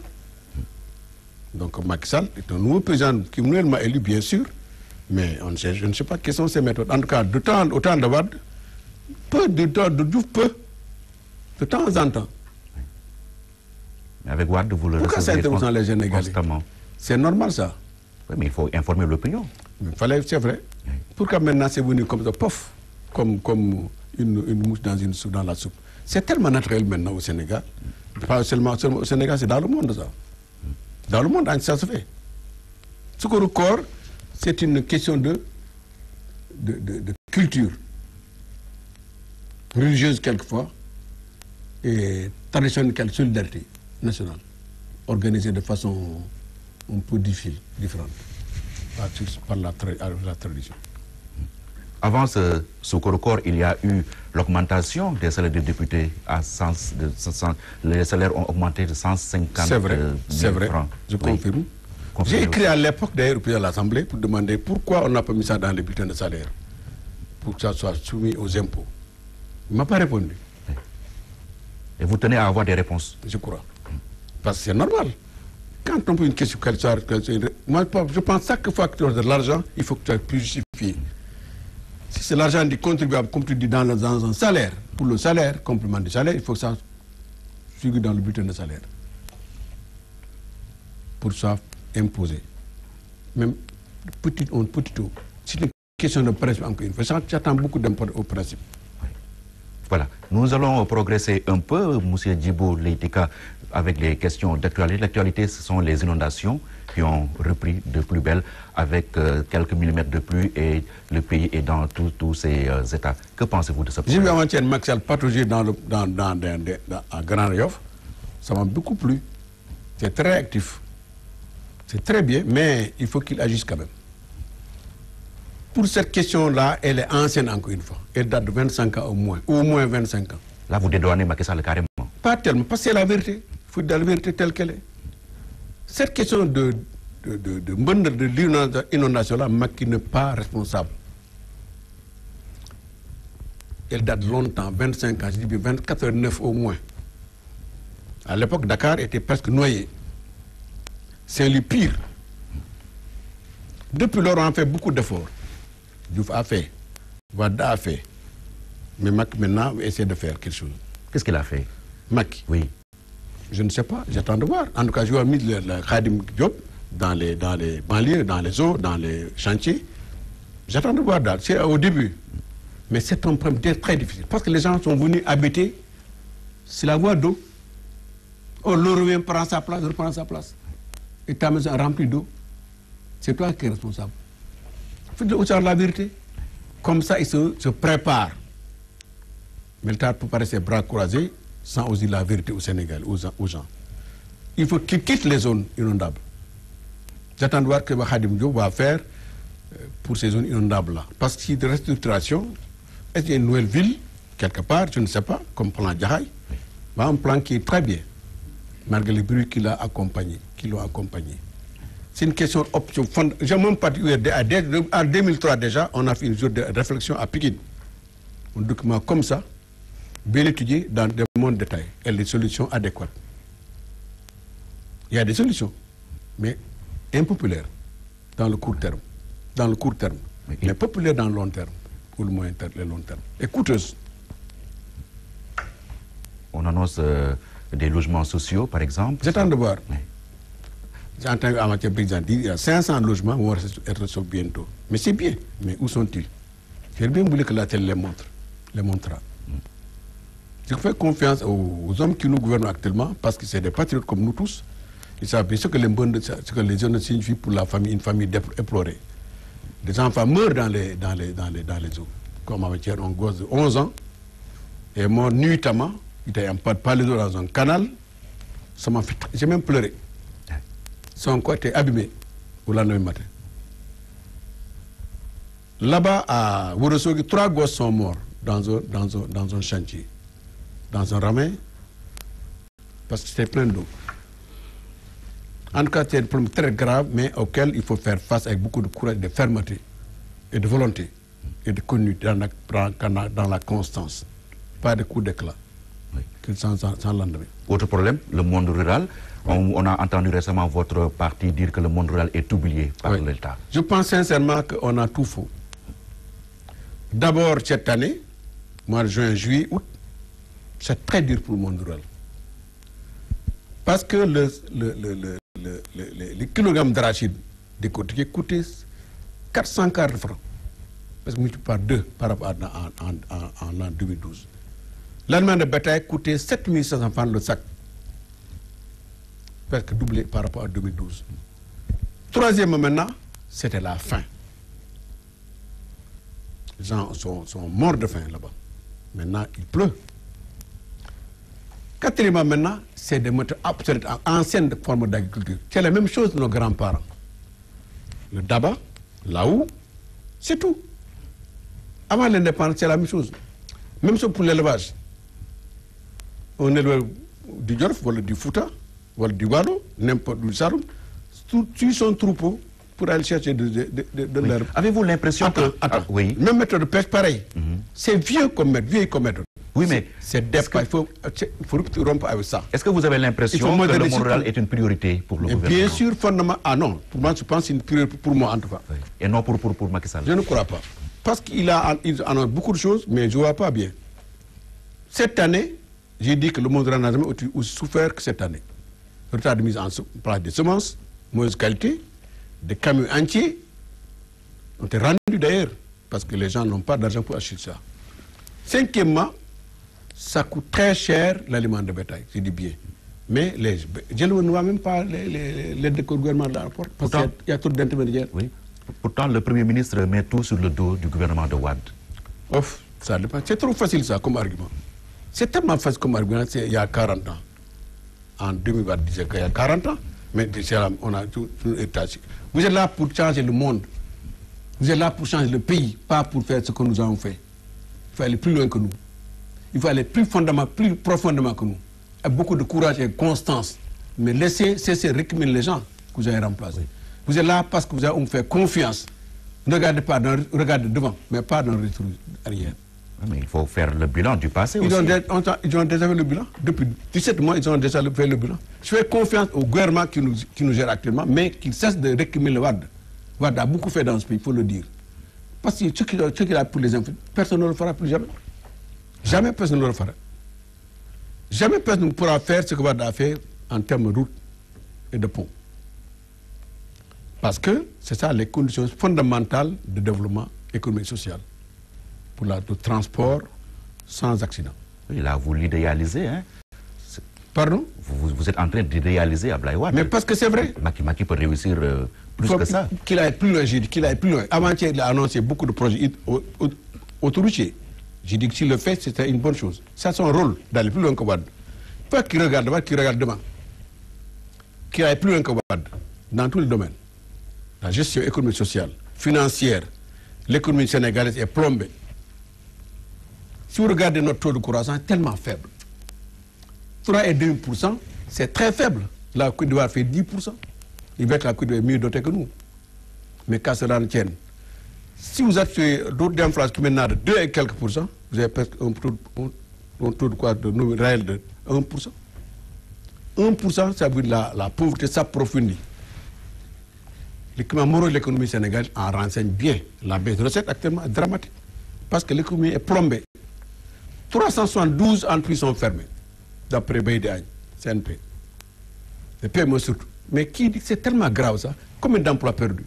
Donc Macky Sall est un nouveau président qui est nouvellement élu, bien sûr, mais je ne sais pas quelles sont ses méthodes. En tout cas, au temps de Wade, de Diouf, peu, de temps en temps. Mais avec Wade, vous le Pourquoi ça interrompt les Sénégalais? Constamment. C'est normal ça. Oui, mais il faut informer l'opinion. C'est vrai. Oui. Pourquoi maintenant c'est venu comme ça, pof, comme une mouche dans la soupe? C'est tellement naturel maintenant au Sénégal. Pas seulement au Sénégal, c'est dans le monde ça. Dans le monde, ça se fait. Ce qu'on corps, c'est une question de culture religieuse quelquefois et traditionnelle, solidarité nationale, organisée de façon un peu différente par la tradition. Avant ce secours au corps, il y a eu l'augmentation des salaires des députés les salaires ont augmenté de 150 000 francs. C'est vrai, je confirme. J'ai écrit à l'époque d'ailleurs au président de l'Assemblée pour demander pourquoi on n'a pas mis ça dans les bulletins de salaire, pour que ça soit soumis aux impôts. Il ne m'a pas répondu. Et vous tenez à avoir des réponses? Je crois. Parce que c'est normal. Quand on pose une question, moi je pense que chaque fois que tu as de l'argent, il faut que tu sois plus justifié. Si c'est l'argent du contribuable, comme tu dis, dans un salaire, pour le salaire, complément du salaire, il faut que ça figure dans le bulletin de salaire. Pour que ça soit imposé. Même petit haut. C'est une question de principe encore une fois. J'attends beaucoup d'importance au principe. Voilà. Nous allons progresser un peu, M. Djibo Leïtika, avec les questions d'actualité. L'actualité, ce sont les inondations qui ont repris de plus belle avec quelques millimètres de pluie et le pays est dans tous ses états. Que pensez-vous de ce problème? J'ai vu avant-hier Macky Sall patauger à Grand Yoff. Ça m'a beaucoup plu. C'est très actif. C'est très bien, mais il faut qu'il agisse quand même. Pour cette question-là, elle est ancienne encore une fois. Elle date de 25 ans au moins 25 ans. Là, vous dédouanez Macky Sall carrément? Pas tellement, parce que c'est la vérité. Il faut dire la vérité telle qu'elle est. Cette question de l'inondation-là, Macky n'est pas responsable. Elle date longtemps, 25 ans, je dis 24 au moins. À l'époque, Dakar était presque noyé. C'est le pire. Depuis lors, on a fait beaucoup d'efforts. Diouf a fait, Wade a fait. Mais Macky maintenant essaie de faire quelque chose. Qu'est-ce qu'il a fait? Macky? Oui. Je ne sais pas, j'attends de voir. En tout cas, je vois mis le Khadim Diop dans les banlieues, dans les eaux, dans les chantiers. J'attends de voir. C'est au début. Mais c'est un problème très difficile. Parce que les gens sont venus habiter sur la voie d'eau. Oh, l'eau revient, prend sa place, reprend sa place. Et ta maison est remplie d'eau. C'est toi qui es responsable. Il faut dire aussi la vérité. Comme ça, ils se préparent. Mais l'État peut paraître ses bras croisés sans oser la vérité au Sénégal, aux gens. Il faut qu'ils quittent les zones inondables. J'attends de voir que Khadim Diop va faire pour ces zones inondables-là. Parce qu'il y a de restructuration. Est-ce qu'il y a une nouvelle ville, quelque part, je ne sais pas, comme plan Djahaï, un plan qui est très bien, malgré les bruits qui l'ont accompagné. C'est une question d'option. J'ai même pas dit, en 2003 déjà, on a fait une jour de réflexion à Pikine. Un document comme ça, bien étudié dans des mondes détails et les solutions adéquates. Il y a des solutions, mais impopulaires dans le court terme. Mais populaires dans le long terme, ou le moyen terme, le long terme. Et coûteuses. On annonce des logements sociaux, par exemple. J'attends de voir. Oui. J'ai entendu à Mathieu Président dire qu'il y a 500 logements qui vont être résolus bientôt. Mais c'est bien. Mais où sont-ils? J'ai bien voulu que la télé les montrera. Je fais confiance aux hommes qui nous gouvernent actuellement, parce que c'est des patriotes comme nous tous. Ils savent ce que les zones signifient pour la famille, une famille éplorée. Des enfants meurent dans les eaux. Comme avant-hier, un gosse de 11 ans est mort nuitamment. Il était en pas les eaux dans un canal. Ça m'a fait... J'ai même pleuré. Son corps était abîmé au lendemain matin. Là-bas, à Ourossogui, 3 gosses sont morts dans un chantier, dans un ramin, parce que c'était plein d'eau. En tout cas, c'est un problème très grave, mais auquel il faut faire face avec beaucoup de courage, de fermeté et de volonté et de conduite dans la constance. Pas de coup d'éclat, oui. sans lendemain. Autre problème, le monde rural. On a entendu récemment votre parti dire que le monde rural est oublié par l'État. Je pense sincèrement qu'on a tout faux. D'abord, cette année, mois de juin, juillet, août, c'est très dur pour le monde rural. Parce que les kilogrammes d'arachide décortiqués coûtaient 440 francs. Parce que multiplié par 2 par rapport en l'an 2012. L'aliment de bétail coûtait 7500 francs le sac. Presque doublé par rapport à 2012. Troisièmement maintenant, c'était la faim. Les gens sont morts de faim là-bas. Maintenant, il pleut. Quatrièmement maintenant, c'est des méthodes obsolètes, anciennes formes d'agriculture. C'est la même chose de nos grands-parents. Le daba, là-haut, c'est tout. Avant l'indépendance, c'est la même chose. Même chose pour l'élevage. On élève du Djorf, voilà du Fouta, voilà du Wado, n'importe où, du Sarum, tu son troupeau pour aller chercher de l'herbe. Avez-vous l'impression que... Attends, oui. Même méthode de pêche, pareil. C'est vieux comme méthode. Oui, mais... C'est il faut rompre avec ça. Est-ce que vous avez l'impression que le monde rural est une priorité pour le gouvernement? Bien sûr, fondamentalement... Ah non, pour moi, je pense que c'est une priorité pour moi, en tout cas. Oui. Et non pour Macky Sall? Je ne crois pas. Parce qu'il en a beaucoup de choses, mais je ne vois pas bien. Cette année, j'ai dit que le monde rural n'a jamais aussi souffert que cette année. Retard de mise en place des semences, mauvaise qualité, des camions entiers ont été rendus d'ailleurs, parce que les gens n'ont pas d'argent pour acheter ça. Cinquièmement, ça coûte très cher l'aliment de bétail, je dis bien. Mais je ne vois même pas l'aide que le gouvernement apporte, parce qu'il y a trop d'intermédiaires. Oui. Pourtant, le Premier ministre met tout sur le dos du gouvernement de Wade. Ça dépend. C'est trop facile ça comme argument. C'est tellement facile comme argument, il y a 40 ans. En 2020, il y a 40 ans, mais on a tout état. Vous êtes là pour changer le monde. Vous êtes là pour changer le pays, pas pour faire ce que nous avons fait. Il faut aller plus loin que nous. Il faut aller plus profondément que nous. Avec beaucoup de courage et de constance. Mais cessez récriminer les gens que vous avez remplacés. Oui. Vous êtes là parce que vous avez fait confiance. Ne regardez pas, regardez devant, mais pas dans le retour arrière. Mais il faut faire le bilan du passé aussi. Ils ont déjà fait le bilan. Depuis 17 mois, ils ont déjà fait le bilan. Je fais confiance au gouvernement qui nous gère actuellement, mais qu'il cesse de réprimer le Wade. Wade a beaucoup fait dans ce pays, il faut le dire. Parce que ce qu'il a pour les enfants, personne ne le fera plus jamais. Jamais personne ne le fera. Jamais personne ne pourra faire ce que Wade a fait en termes de route et de pont. Parce que c'est ça les conditions fondamentales de développement économique et social. Pour le transport sans accident. Oui, là, vous l'idéalisez, hein? Pardon? Vous êtes en train d'idéaliser Abdoulaye Wade. Mais parce que c'est vrai. Macky peut réussir plus que ça. Qu'il aille plus loin, j'ai dit qu'il aille plus loin. Avant-hier, il a annoncé beaucoup de projets autoroutiers. J'ai dit que s'il le fait, c'était une bonne chose. C'est son rôle d'aller plus loin que Wade. Pas qu'il regarde devant, qu'il regarde devant. Qu'il aille plus loin que Wade, dans tous les domaines. La gestion économique, sociale, financière, l'économie sénégalaise est plombée. Si vous regardez notre taux de croissance, tellement faible. 3,2%, c'est très faible. La Côte d'Ivoire fait 10%. Il va être la Côte d'Ivoire mieux dotée que nous. Mais qu'à cela ne tienne. Si vous êtes sur d'autres d'inflation qui maintenant de 2 et quelques pourcents, vous avez presque un taux de quoi de réel de 1%. 1%, ça veut dire la pauvreté s'approfondit. Le climat moral de l'économie sénégalaise en renseigne bien. La baisse de recettes actuellement est dramatique. Parce que l'économie est plombée. 372 entreprises sont fermées, d'après Baïdéagne, CNP. Les PME surtout. Mais qui dit que c'est tellement grave ça? Combien d'emplois perdus?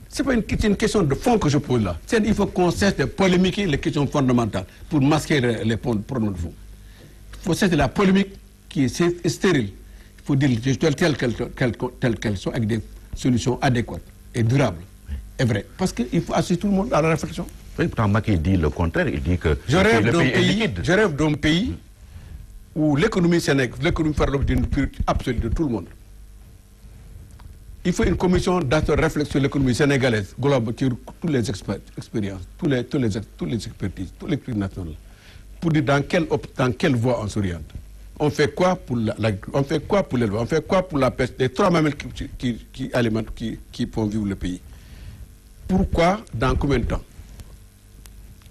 Ce n'est pas une question de fond que je pose là. Il faut qu'on cesse de polémiquer les questions fondamentales pour masquer les problèmes de fond. Il faut cesser la polémique qui est stérile. Il faut dire les choses telles qu'elles sont, avec des solutions adéquates et durables et vraies. Parce qu'il faut associer tout le monde à la réflexion. Oui, pourtant Macky dit le contraire, il dit que Je rêve d'un pays où l'économie sénégalaise, l'économie fait l'objet d'une priorité absolue de tout le monde. Il faut une commission réflexion sur l'économie sénégalaise, globale, sur toutes les expériences, toutes les expertises, toutes les expertises nationales, pour dire dans quelle voie on s'oriente. On fait quoi pour on fait quoi pour l'élevage, on fait quoi pour la pêche, les trois mamelles qui alimentent, qui font vivre le pays. Pourquoi, dans combien de temps?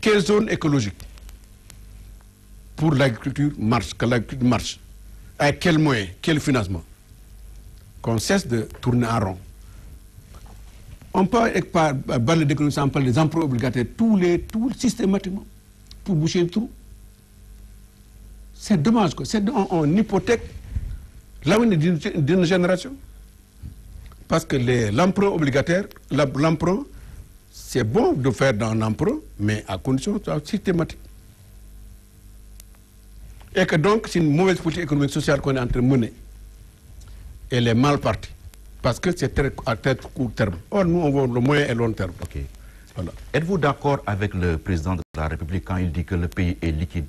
Quelle zone écologique pour l'agriculture marche, que l'agriculture marche? Avec quels moyens, quel financement? Qu'on cesse de tourner en rond. On peut parler d'économie sans parler des emplois obligataires, tout systématiquement, pour boucher le trou. C'est dommage, quoi. On hypothèque l'avenir d'une génération. Parce que l'emprunt obligataire, l'emprunt, c'est bon de faire dans l'emprunt, mais à condition systématique. Et que donc, c'est une mauvaise politique économique sociale qu'on est en train de mener. Elle est mal partie. Parce que c'est à très court terme. Or, nous, on veut le moyen et long terme. Okay. Voilà. Êtes-vous d'accord avec le président de la République quand il dit que le pays est liquide,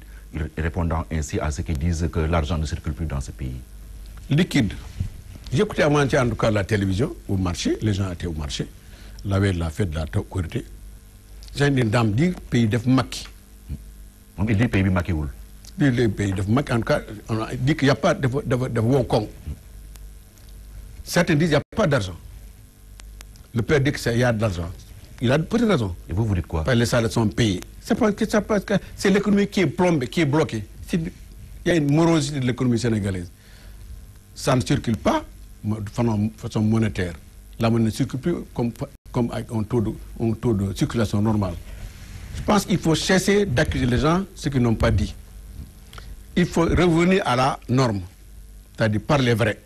répondant ainsi à ceux qui disent que l'argent ne circule plus dans ce pays? Liquide. J'écoutais avant-hier en tout cas la télévision, au marché, les gens étaient au marché, la veille de la fête de la Korité. J'ai une dame dit pays de Maki. Il dit pays de Maki où? Le pays de Maki, en tout cas, on a dit qu'il n'y a pas de Hong Kong. Certains disent qu'il n'y a pas d'argent. Le père dit qu'il y a de l'argent. Il a peut-être raison. Et vous dites quoi? Parce que les salaires sont payés. C'est l'économie qui est plombée, qui est bloquée. Il y a une morosité de l'économie sénégalaise. Ça ne circule pas de façon monétaire. La monnaie ne circule plus comme avec un taux de circulation normal. Je pense qu'il faut cesser d'accuser les gens ce qu'ils n'ont pas dit. Il faut revenir à la norme, c'est-à-dire parler vrai.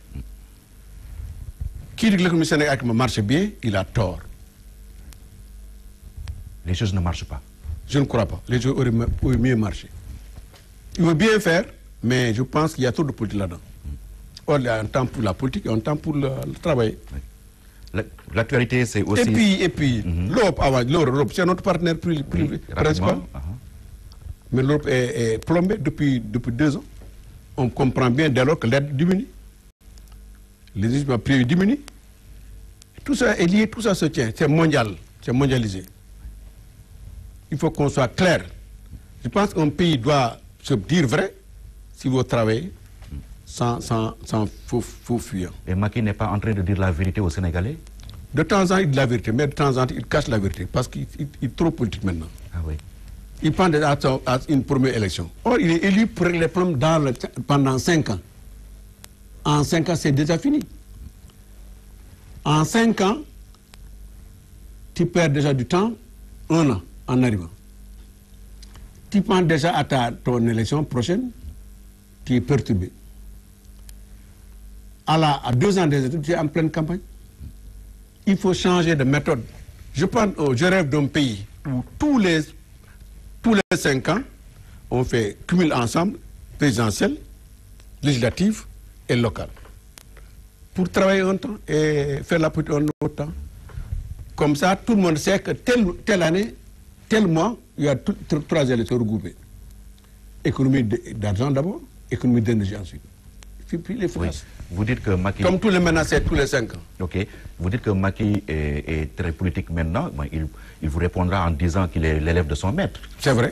Qui dit que l'économie sénégalaise marche bien, il a tort. Les choses ne marchent pas. Je ne crois pas. Les choses auraient mieux marché. Il veut bien faire, mais je pense qu'il y a trop de politique là-dedans. Or, il y a un temps pour la politique et un temps pour le travail. Oui. L'actualité, c'est aussi... Et puis l'Europe, c'est notre partenaire principal. Mais l'Europe est plombée depuis 2 ans. On comprend bien dès lors que l'aide diminue. Les instruments privés diminuent. Tout ça est lié, tout ça se tient. C'est mondial, c'est mondialisé. Il faut qu'on soit clair. Je pense qu'un pays doit se dire vrai s'il veut travailler sans faux fuyant. Et Macky n'est pas en train de dire la vérité aux Sénégalais? De temps en temps, il dit la vérité, mais de temps en temps, il cache la vérité parce qu'il est trop politique maintenant. Ah oui. Il prend à une première élection. Or, il est élu pour les problèmes pendant 5 ans. En 5 ans, c'est déjà fini. En 5 ans, tu perds déjà du temps, 1 an en arrivant. Tu penses déjà à ton élection prochaine, tu es perturbé. À 2 ans des études, tu es en pleine campagne. Il faut changer de méthode. Je rêve d'un pays où tous les 5 ans, on fait cumul ensemble, présidentiel, législatif et local. Pour travailler un temps et faire la politique un autre temps. Comme ça, tout le monde sait que telle année, tel mois, il y a 3 élections regroupées. Économie d'argent d'abord, économie d'énergie ensuite. Puis les finances. Oui. Vous dites que Macky... Comme tous les menaces, tous les 5 ans. Ok. Vous dites que Macky est très politique maintenant. Il vous répondra en disant qu'il est l'élève de son maître. C'est vrai.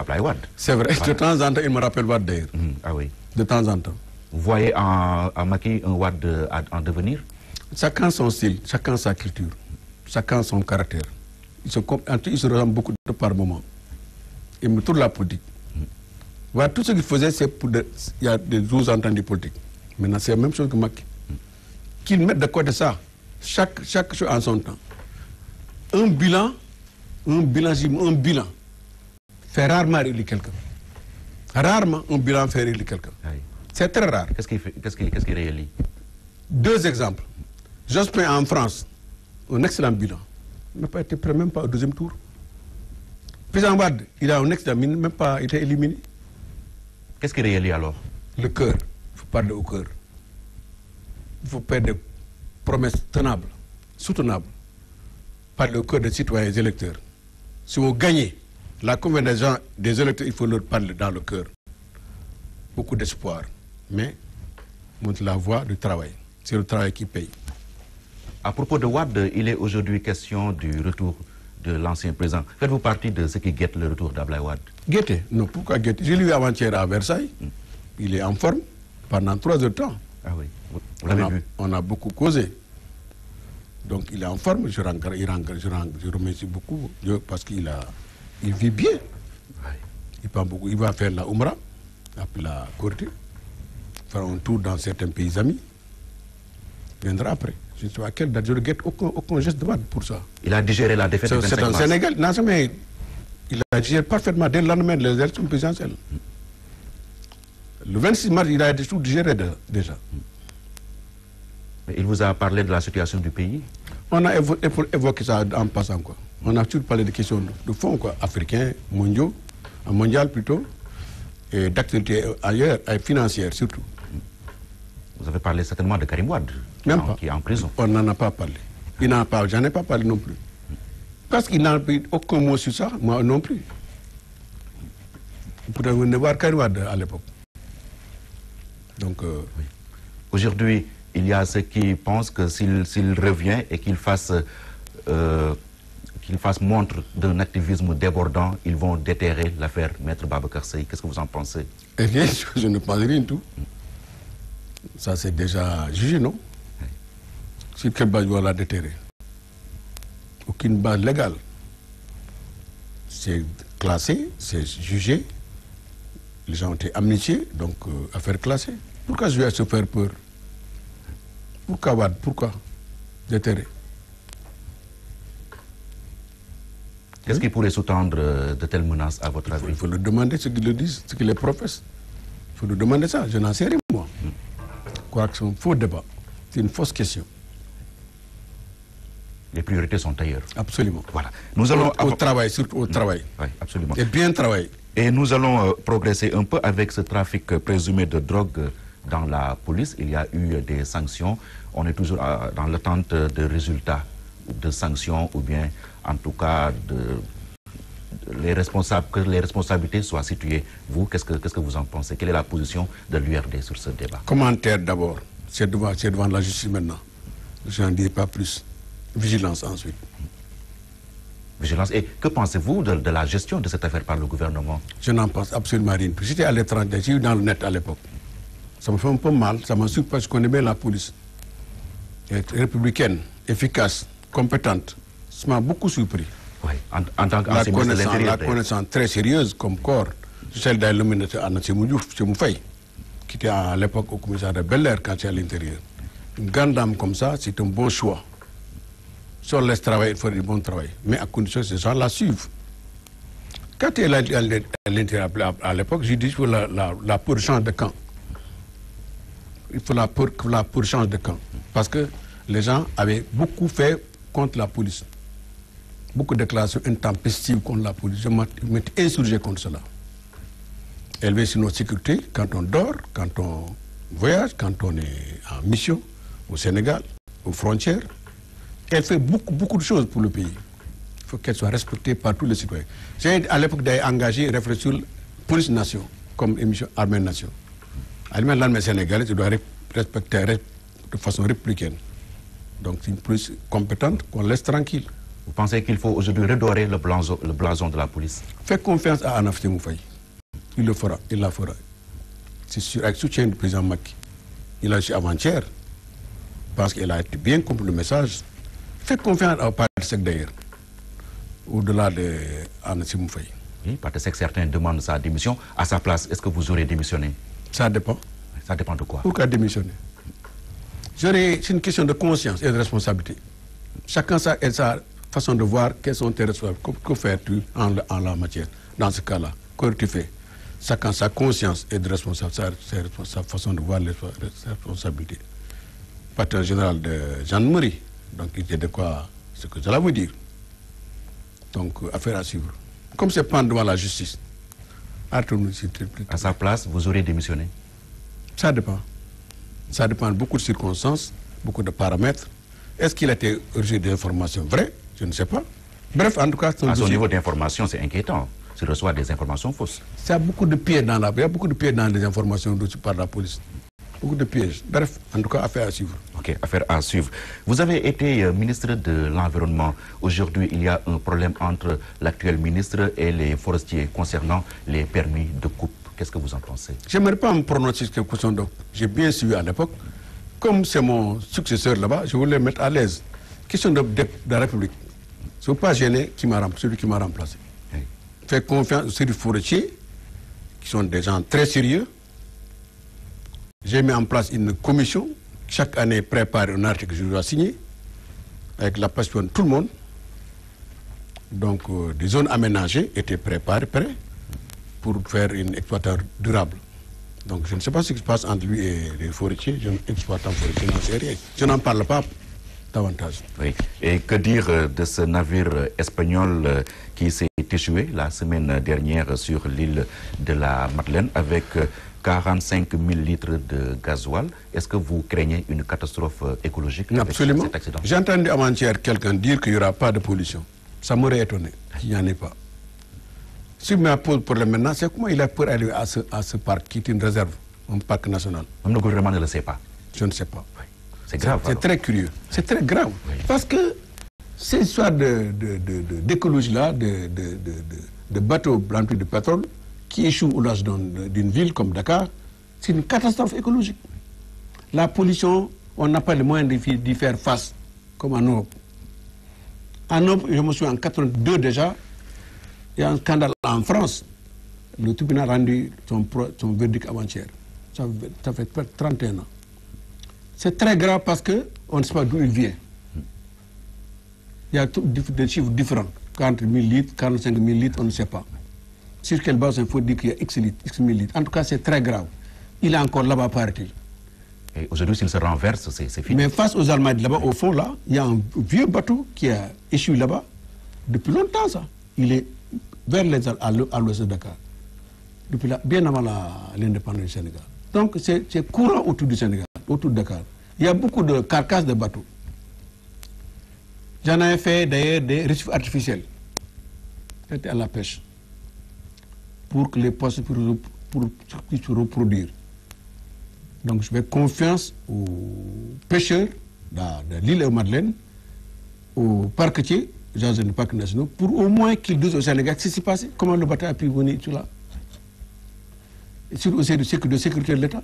C'est vrai. Voilà. De temps en temps, il me rappelle Wade d'ailleurs. Ah oui. De temps en temps. Vous voyez en Macky un Wade en devenir? Chacun son style, chacun sa culture, chacun son caractère. Ils se ressemblent beaucoup par moment. Ils me tournent la politique. Voilà, tout ce qu'il faisait, c'est pour il y a des sous-entendus politiques. Maintenant, c'est la même chose que Macky. Qu'ils mettent de côté ça, chaque chose en son temps. Un bilan fait rarement élire quelqu'un. Rarement un bilan fait élire quelqu'un. Oui. C'est très rare. Qu'est-ce qu'il réélit? 2 exemples. Jospin en France, un excellent bilan. Il n'a pas été prêt même pas au 2e tour. Président Wade, il a un excellent bilan, même pas été éliminé. Qu'est-ce qu'il réélit alors? Le cœur. Il faut parler au cœur. il faut faire des promesses tenables, soutenables, par le cœur des citoyens et des électeurs. Si vous gagnez la convention des électeurs, il faut leur parler dans le cœur. Beaucoup d'espoir, mais montre la voie du travail. C'est le travail qui paye. À propos de Wade, il est aujourd'hui question du retour de l'ancien président. Faites-vous partie de ceux qui guettent le retour d'Abdoulaye Wade? Guetter? Non, pourquoi guetter? J'ai lu avant-hier à Versailles. Il est en forme pendant 3 heures de temps. Ah oui, vous l'avez vu? On a beaucoup causé. Donc il est en forme, je remercie beaucoup parce qu'il vit bien. Il prend beaucoup. Il va faire la Umrah, après la Corté, faire un tour dans certains pays amis. Il viendra après. Je ne sais pas à quelle date, je ne regrette aucun geste de Wade pour ça. Il a digéré la défaite du 25 mars. C'est un Sénégal. Non, mais il a digéré parfaitement dès le lendemain des élections présidentielles. Le 26 mars, il a tout digéré déjà. Mais il vous a parlé de la situation du pays? On a évoqué ça en passant, quoi. On a toujours parlé de questions de fond, quoi, africains, mondial plutôt, et d'activités ailleurs, et financières surtout. Vous avez parlé certainement de Karim Wade, qui est en prison. On n'en a pas parlé. J'en ai pas parlé non plus. Parce qu'il n'a pris aucun mot sur ça, moi non plus. Vous pouvez venir voir Karim Wade à l'époque. Donc, oui. Aujourd'hui, il y a ceux qui pensent que s'il revient et qu'il fasse montre d'un activisme débordant, ils vont déterrer l'affaire Maître Babacar Seye. Qu'est-ce que vous en pensez? Eh bien, je ne pense rien du tout. Ça, c'est déjà jugé, non? Oui. Sur quelle base on va la déterrer? Aucune base légale. C'est classé, c'est jugé. Les gens ont été amnistiés, donc affaire classée. Pourquoi je vais se faire peur? Pourquoi Wade? Pourquoi déterrer? Qu'est-ce qui pourrait sous-tendre de telles menaces, à votre avis? Il faut le demander, ceux qui le disent, ceux qui les professent. Il faut le demander ça, je n'en sais rien, moi. Je crois que c'est un faux débat. C'est une fausse question. Les priorités sont ailleurs. Absolument. Voilà. Nous allons au travail, surtout au travail. Oui, absolument. Et bien travailler. Et nous allons progresser un peu avec ce trafic présumé de drogue dans la police. Il y a eu des sanctions. On est toujours dans l'attente de résultats de sanctions ou bien, en tout cas, que les responsabilités soient situées. Vous, qu'est-ce que vous en pensez? Quelle est la position de l'URD sur ce débat? Commentaire d'abord. C'est devant la justice maintenant. Je n'en dirai pas plus. Vigilance ensuite. Vigilance. Et que pensez-vous de la gestion de cette affaire par le gouvernement? Je n'en pense absolument rien. J'étais à l'étranger, j'ai eu dans le net à l'époque. Ça me fait un peu mal, ça m'a surpris parce que je connais bien la police. Elle est républicaine, efficace, compétente. Ça m'a beaucoup surpris. Oui, en tant qu'ancien ministre de l'Intérieur. La connaissance très sérieuse comme corps, celle d'un ministre Anna Tchemoufay, qui était à l'époque au commissariat de Bel Air quand j'étais à l'intérieur. Une grande dame comme ça, c'est un bon choix. Si on laisse travailler, il faut du bon travail. Mais à condition que ces gens la suivent. Quand elle est à l'intérieur à l'époque, j'ai dit qu'il faut la peur change de camp. Il faut la peur change de camp. Parce que les gens avaient beaucoup fait contre la police. Beaucoup de déclarations intempestives contre la police. Je m'étais insurgé contre cela. Élever sur notre sécurité quand on dort, quand on voyage, quand on est en mission au Sénégal, aux frontières. Elle fait beaucoup de choses pour le pays. Il faut qu'elle soit respectée par tous les citoyens. J'ai à l'époque engagé réfléchir police nation comme émission armée nation. L'armée sénégalaise doit respecter de façon républicaine. Donc c'est une police compétente qu'on laisse tranquille. Vous pensez qu'il faut aujourd'hui redorer le blason de la police? Faites confiance à Anna Tchemoufay. Il le fera, il la fera. C'est sûr, avec le soutien du président Macky. Il a dit avant-hier, parce qu'elle a été bien compris le message. Faites confiance au parti SEC d'ailleurs, au-delà de Anna Tchemoufay. Oui, parce que certains demandent sa démission. À sa place, est-ce que vous aurez démissionné? Ça dépend. Ça dépend de quoi? Pourquoi démissionner? C'est une question de conscience et de responsabilité. Chacun a sa façon de voir quelles sont tes responsabilités. Que fais-tu en la matière? Dans ce cas-là, que tu fais? Chacun sa conscience et de responsabilité, sa façon de voir les responsabilités. Patron général de gendarmerie. Donc il y a de quoi, ce que cela veut dire. Donc, affaire à suivre. Comme c'est pas devant la justice. À sa place, vous aurez démissionné? Ça dépend. Ça dépend de beaucoup de circonstances, beaucoup de paramètres. Est-ce qu'il a été reçu des informations vraies? Je ne sais pas. Bref, en tout cas... À son niveau d'information, c'est inquiétant. S'il reçoit des informations fausses. Il y a beaucoup de pièges dans il y a beaucoup de pièges dans les informations reçues par la police. Beaucoup de pièges. Bref, en tout cas, affaire à suivre. Ok, affaire à suivre. Vous avez été ministre de l'Environnement. Aujourd'hui, il y a un problème entre l'actuel ministre et les forestiers concernant les permis de coupe. Qu'est-ce que vous en pensez? Je n'aimerais pas me prononcer sur cette question. J'ai bien suivi à l'époque. Comme c'est mon successeur là-bas, je voulais le mettre à l'aise. Question de la République. Je ne veux pas gêner celui qui m'a remplacé. Oui. Faire confiance aux services forestiers, qui sont des gens très sérieux. J'ai mis en place une commission. Chaque année, prépare un article que je dois signer, avec la passion de tout le monde. Donc, des zones aménagées étaient préparées, prêtes, pour faire une exploitation durable. Donc, je ne sais pas ce qui se passe entre lui et les forestiers. Je exploitant forestier, non, c'est rien. Je n'en parle pas davantage. Oui. Et que dire de ce navire espagnol qui s'est échoué la semaine dernière sur l'île de la Madeleine avec 45 000 litres de gasoil? Est-ce que vous craignez une catastrophe écologique avec cet accident? J'ai entendu avant-hier quelqu'un dire qu'il n'y aura pas de pollution. Ça m'aurait étonné qu'il n'y en ait pas. Ce qui me pose problème maintenant, c'est comment il a peur d'aller à ce parc qui est une réserve, un parc national. Même le gouvernement ne le sait pas. Je ne sais pas. Oui. C'est grave. C'est très curieux. C'est très grave. Oui. Parce que ces histoires d'écologie-là, de bateaux remplis de pétrole, qui échouent au large d'une ville comme Dakar, c'est une catastrophe écologique. La pollution, on n'a pas les moyens d'y faire face, comme en Europe. En Europe, je me souviens, en 1982 déjà, il y a un scandale en France. Le tribunal a rendu son verdict avant-hier. Ça fait 31 ans. C'est très grave parce qu'on ne sait pas d'où il vient. Il y a des chiffres différents. 40 000 litres, 45 000 litres, on ne sait pas. Sur quelle base il faut dire qu'il y a X mille litres. En tout cas, c'est très grave. Il est encore là-bas, paraît-il. Et aujourd'hui, s'il se renverse, c'est fini. Mais face aux Allemands là-bas, au fond, là, il y a un vieux bateau qui a échoué là-bas. Depuis longtemps, ça. Il est vers à l'ouest de Dakar. Depuis là, bien avant l'indépendance du Sénégal. Donc, c'est courant autour du Sénégal, autour de Dakar. Il y a beaucoup de carcasses de bateaux. J'en ai fait d'ailleurs des récifs artificiels. C'était à la pêche. Pour que les poissons puissent se reproduire. Donc je fais confiance aux pêcheurs de l'île de Madeleine, aux parquetiers, gens des parcs nationaux, pour au moins qu'ils disent au Sénégal ce qui s'est passé, comment le bateau a pu venir tout là. Et surtout aussi de sécurité de l'État.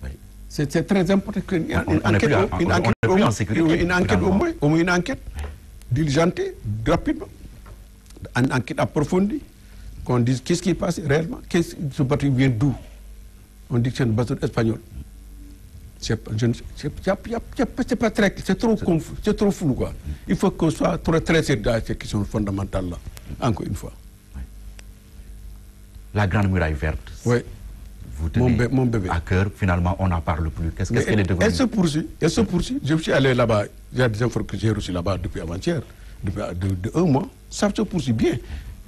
Oui. C'est très important qu'une enquête au moins une enquête diligentée, rapidement, une enquête approfondie. Qu'on dise qu'est-ce qui est passé réellement, ce bateau vient d'où? On dit que c'est un bateau espagnol. C'est pas très, c'est trop confus, c'est trop flou quoi. Il faut qu'on soit très sérieux dans ces questions fondamentales là, encore une fois. Oui. La Grande Muraille Verte. Oui. Vous tenez mon bébé. À cœur, finalement on n'en parle plus. Qu'est-ce qu'elle est devenue? Elle se poursuit. Je suis allé là-bas, il y a des infos que j'ai reçues là-bas depuis avant-hier, depuis un mois. Ça se poursuit bien.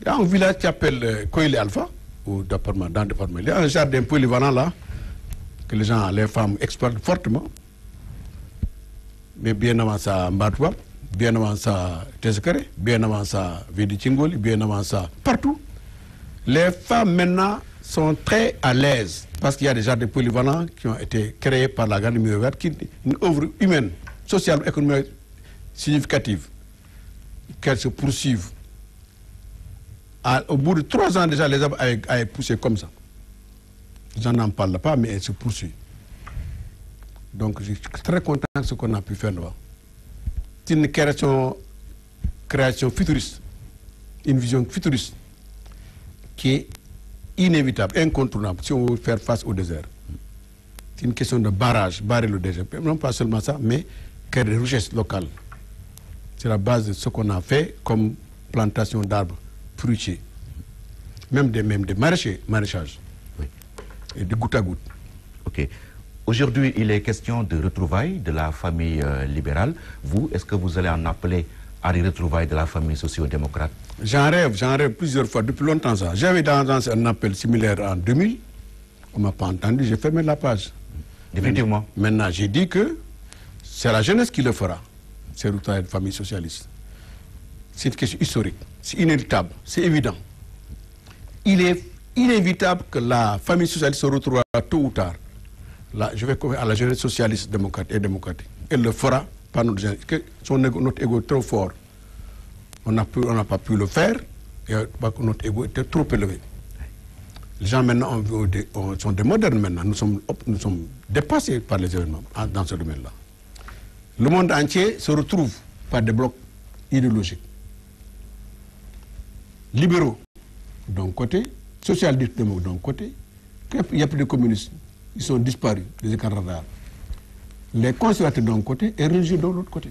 Il y a un village qui s'appelle Koïli Alpha, dans le département. Il y a un jardin polyvalent là, que les femmes exploitent fortement. Mais bien avant ça, Mbatouab, bien avant ça, Tezekere, bien avant ça, Vidi Chingoli, bien avant ça, partout. Les femmes maintenant sont très à l'aise parce qu'il y a des jardins polyvalents qui ont été créés par la Grande Muraille Verte, qui est une œuvre humaine, sociale, économique significative, qu'elles se poursuivent. Au bout de 3 ans déjà, les arbres avaient poussé comme ça. J'en n'en parle pas, mais elles se poursuivent. Donc je suis très content de ce qu'on a pu faire là-bas. C'est une création futuriste, une vision futuriste qui est inévitable, incontournable si on veut faire face au désert. C'est une question de barrage, barrer le désert. Non pas seulement ça, mais créer des richesses locales. C'est la base de ce qu'on a fait comme plantation d'arbres fruitiers, même des maraîchages, oui. Et de goutte à goutte. Ok. Aujourd'hui, il est question de retrouvailles de la famille libérale. Vous, est-ce que vous allez en appeler à des retrouvailles de la famille socio-démocrate? J'en rêve plusieurs fois, depuis longtemps ça. J'avais lancé un appel similaire en 2000, on ne m'a pas entendu, j'ai fermé la page. Définitivement. Maintenant, j'ai dit que c'est la jeunesse qui le fera. C'est le travail de famille socialiste. C'est une question historique. C'est inéluctable. C'est évident. Il est inévitable que la famille socialiste se retrouvera tôt ou tard. Là, je vais confier à la jeunesse socialiste démocratique. Elle le fera par notre jeunesse. Notre ego est trop fort. On n'a pas pu le faire. Et notre ego était trop élevé. Les gens maintenant sont des modernes maintenant. Nous sommes dépassés par les événements dans ce domaine-là. Le monde entier se retrouve par des blocs idéologiques. Libéraux d'un côté, social-démocrates d'un côté, il n'y a plus de communistes. Ils sont disparus, les écarts radars. Les conservateurs d'un côté et religieux de l'autre côté.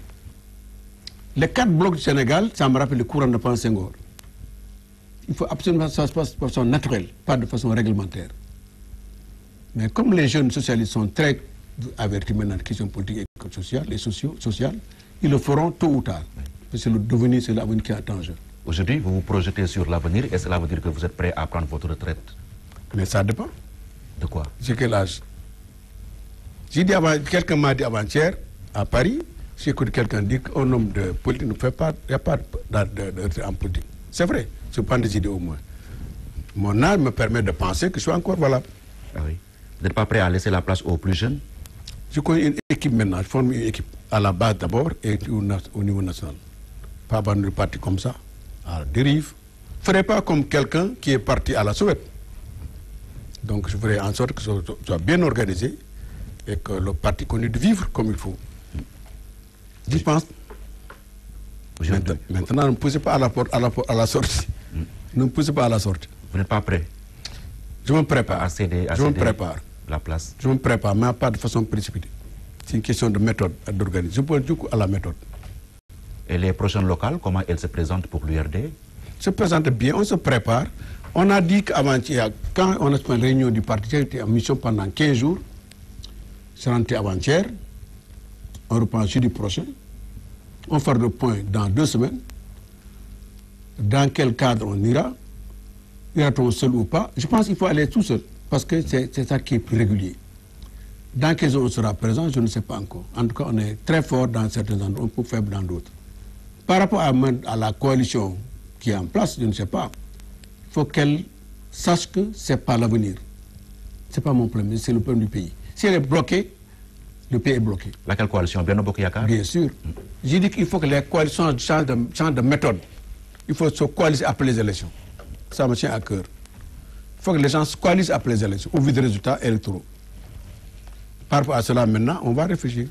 Les 4 blocs du Sénégal, ça me rappelle le courant de pensée Senghor. Il faut absolument que ça se passe de façon naturelle, pas de façon réglementaire. Mais comme les jeunes socialistes sont très avertis maintenant de questions politiques et sociales, ils le feront tôt ou tard. C'est le devenir, c'est l'avenir qui est en jeu. Aujourd'hui, vous vous projetez sur l'avenir et cela veut dire que vous êtes prêt à prendre votre retraite? Mais ça dépend. De quoi? J'ai quel âge? Quelqu'un m'a dit avant-hier, à Paris, j'ai écouté quelqu'un dire qu'un homme de politique ne fait pas, il n'y a pas de retraite en politique. C'est vrai, je prends des idées au moins. Mon âge me permet de penser que je suis encore valable. Ah oui. Vous n'êtes pas prêt à laisser la place aux plus jeunes? Je connais une équipe maintenant, je forme une équipe à la base d'abord et au niveau national. Pas abandonner le parti comme ça, à la dérive. Je ne ferai pas comme quelqu'un qui est parti à la Soviet. Donc je ferai en sorte que ce soit bien organisé et que le parti continue de vivre comme il faut. J'y pense. Maintenant, ne me poussez pas à la sortie. Ne me poussez pas à la sortie. Vous n'êtes pas prêt? Je me prépare. Je me prépare. La place. Je me prépare, mais pas de façon précipitée. C'est une question de méthode, d'organisation. Je pense du coup à la méthode. Et les prochaines locales, comment elles se présentent pour l'URD? Se présentent bien, on se prépare. On a dit qu'avant-hier, quand on a fait une réunion du parti, j'ai été en mission pendant 15 jours. C'est rentré avant-hier. On reprend jeudi prochain. On fera le point dans 2 semaines. Dans quel cadre on ira? Ira-t-on seul ou pas? Je pense qu'il faut aller tout seul, parce que c'est ça qui est plus régulier. Dans quelle zone on sera présent, je ne sais pas encore. En tout cas, on est très fort dans certains endroits, un peu faible dans d'autres. Par rapport à la coalition qui est en place, je ne sais pas. Il faut qu'elle sache que ce n'est pas l'avenir. Ce n'est pas mon problème, c'est le problème du pays. Si elle est bloquée, le pays est bloqué. Laquelle coalition? Benno Bokk Yakaar? Bien sûr. J'ai dit qu'il faut que les coalitions changent de méthode. Il faut se coaliser après les élections. Ça me tient à cœur. Il faut que les gens se coalisent après les élections, au vu des résultats électoraux. Par rapport à cela, maintenant, on va réfléchir.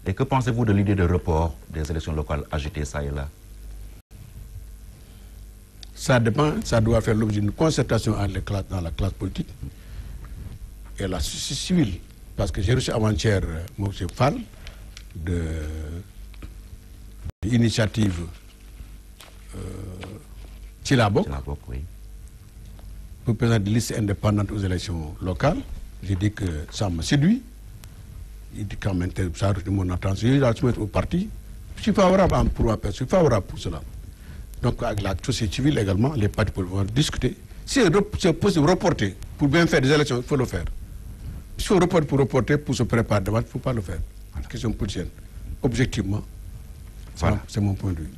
Et que pensez-vous de l'idée de report des élections locales agitées ça et là? Ça dépend, ça doit faire l'objet d'une concertation dans la classe politique et la société civile. Parce que j'ai reçu avant-hier M. Fall de l'initiative Tchilabok, oui. pour présenter des listes indépendantes aux élections locales. J'ai dit que ça me séduit. Il dit quand même ça de mon attention. Il a soumis au parti. Je suis favorable je suis favorable pour cela. Donc avec la société civile également, les partis peuvent discuter. Si c'est possible de reporter pour bien faire des élections, il faut le faire. Il faut reporter pour se préparer devant, il ne faut pas le faire. C'est une question politicienne. Objectivement, voilà. C'est mon point de vue.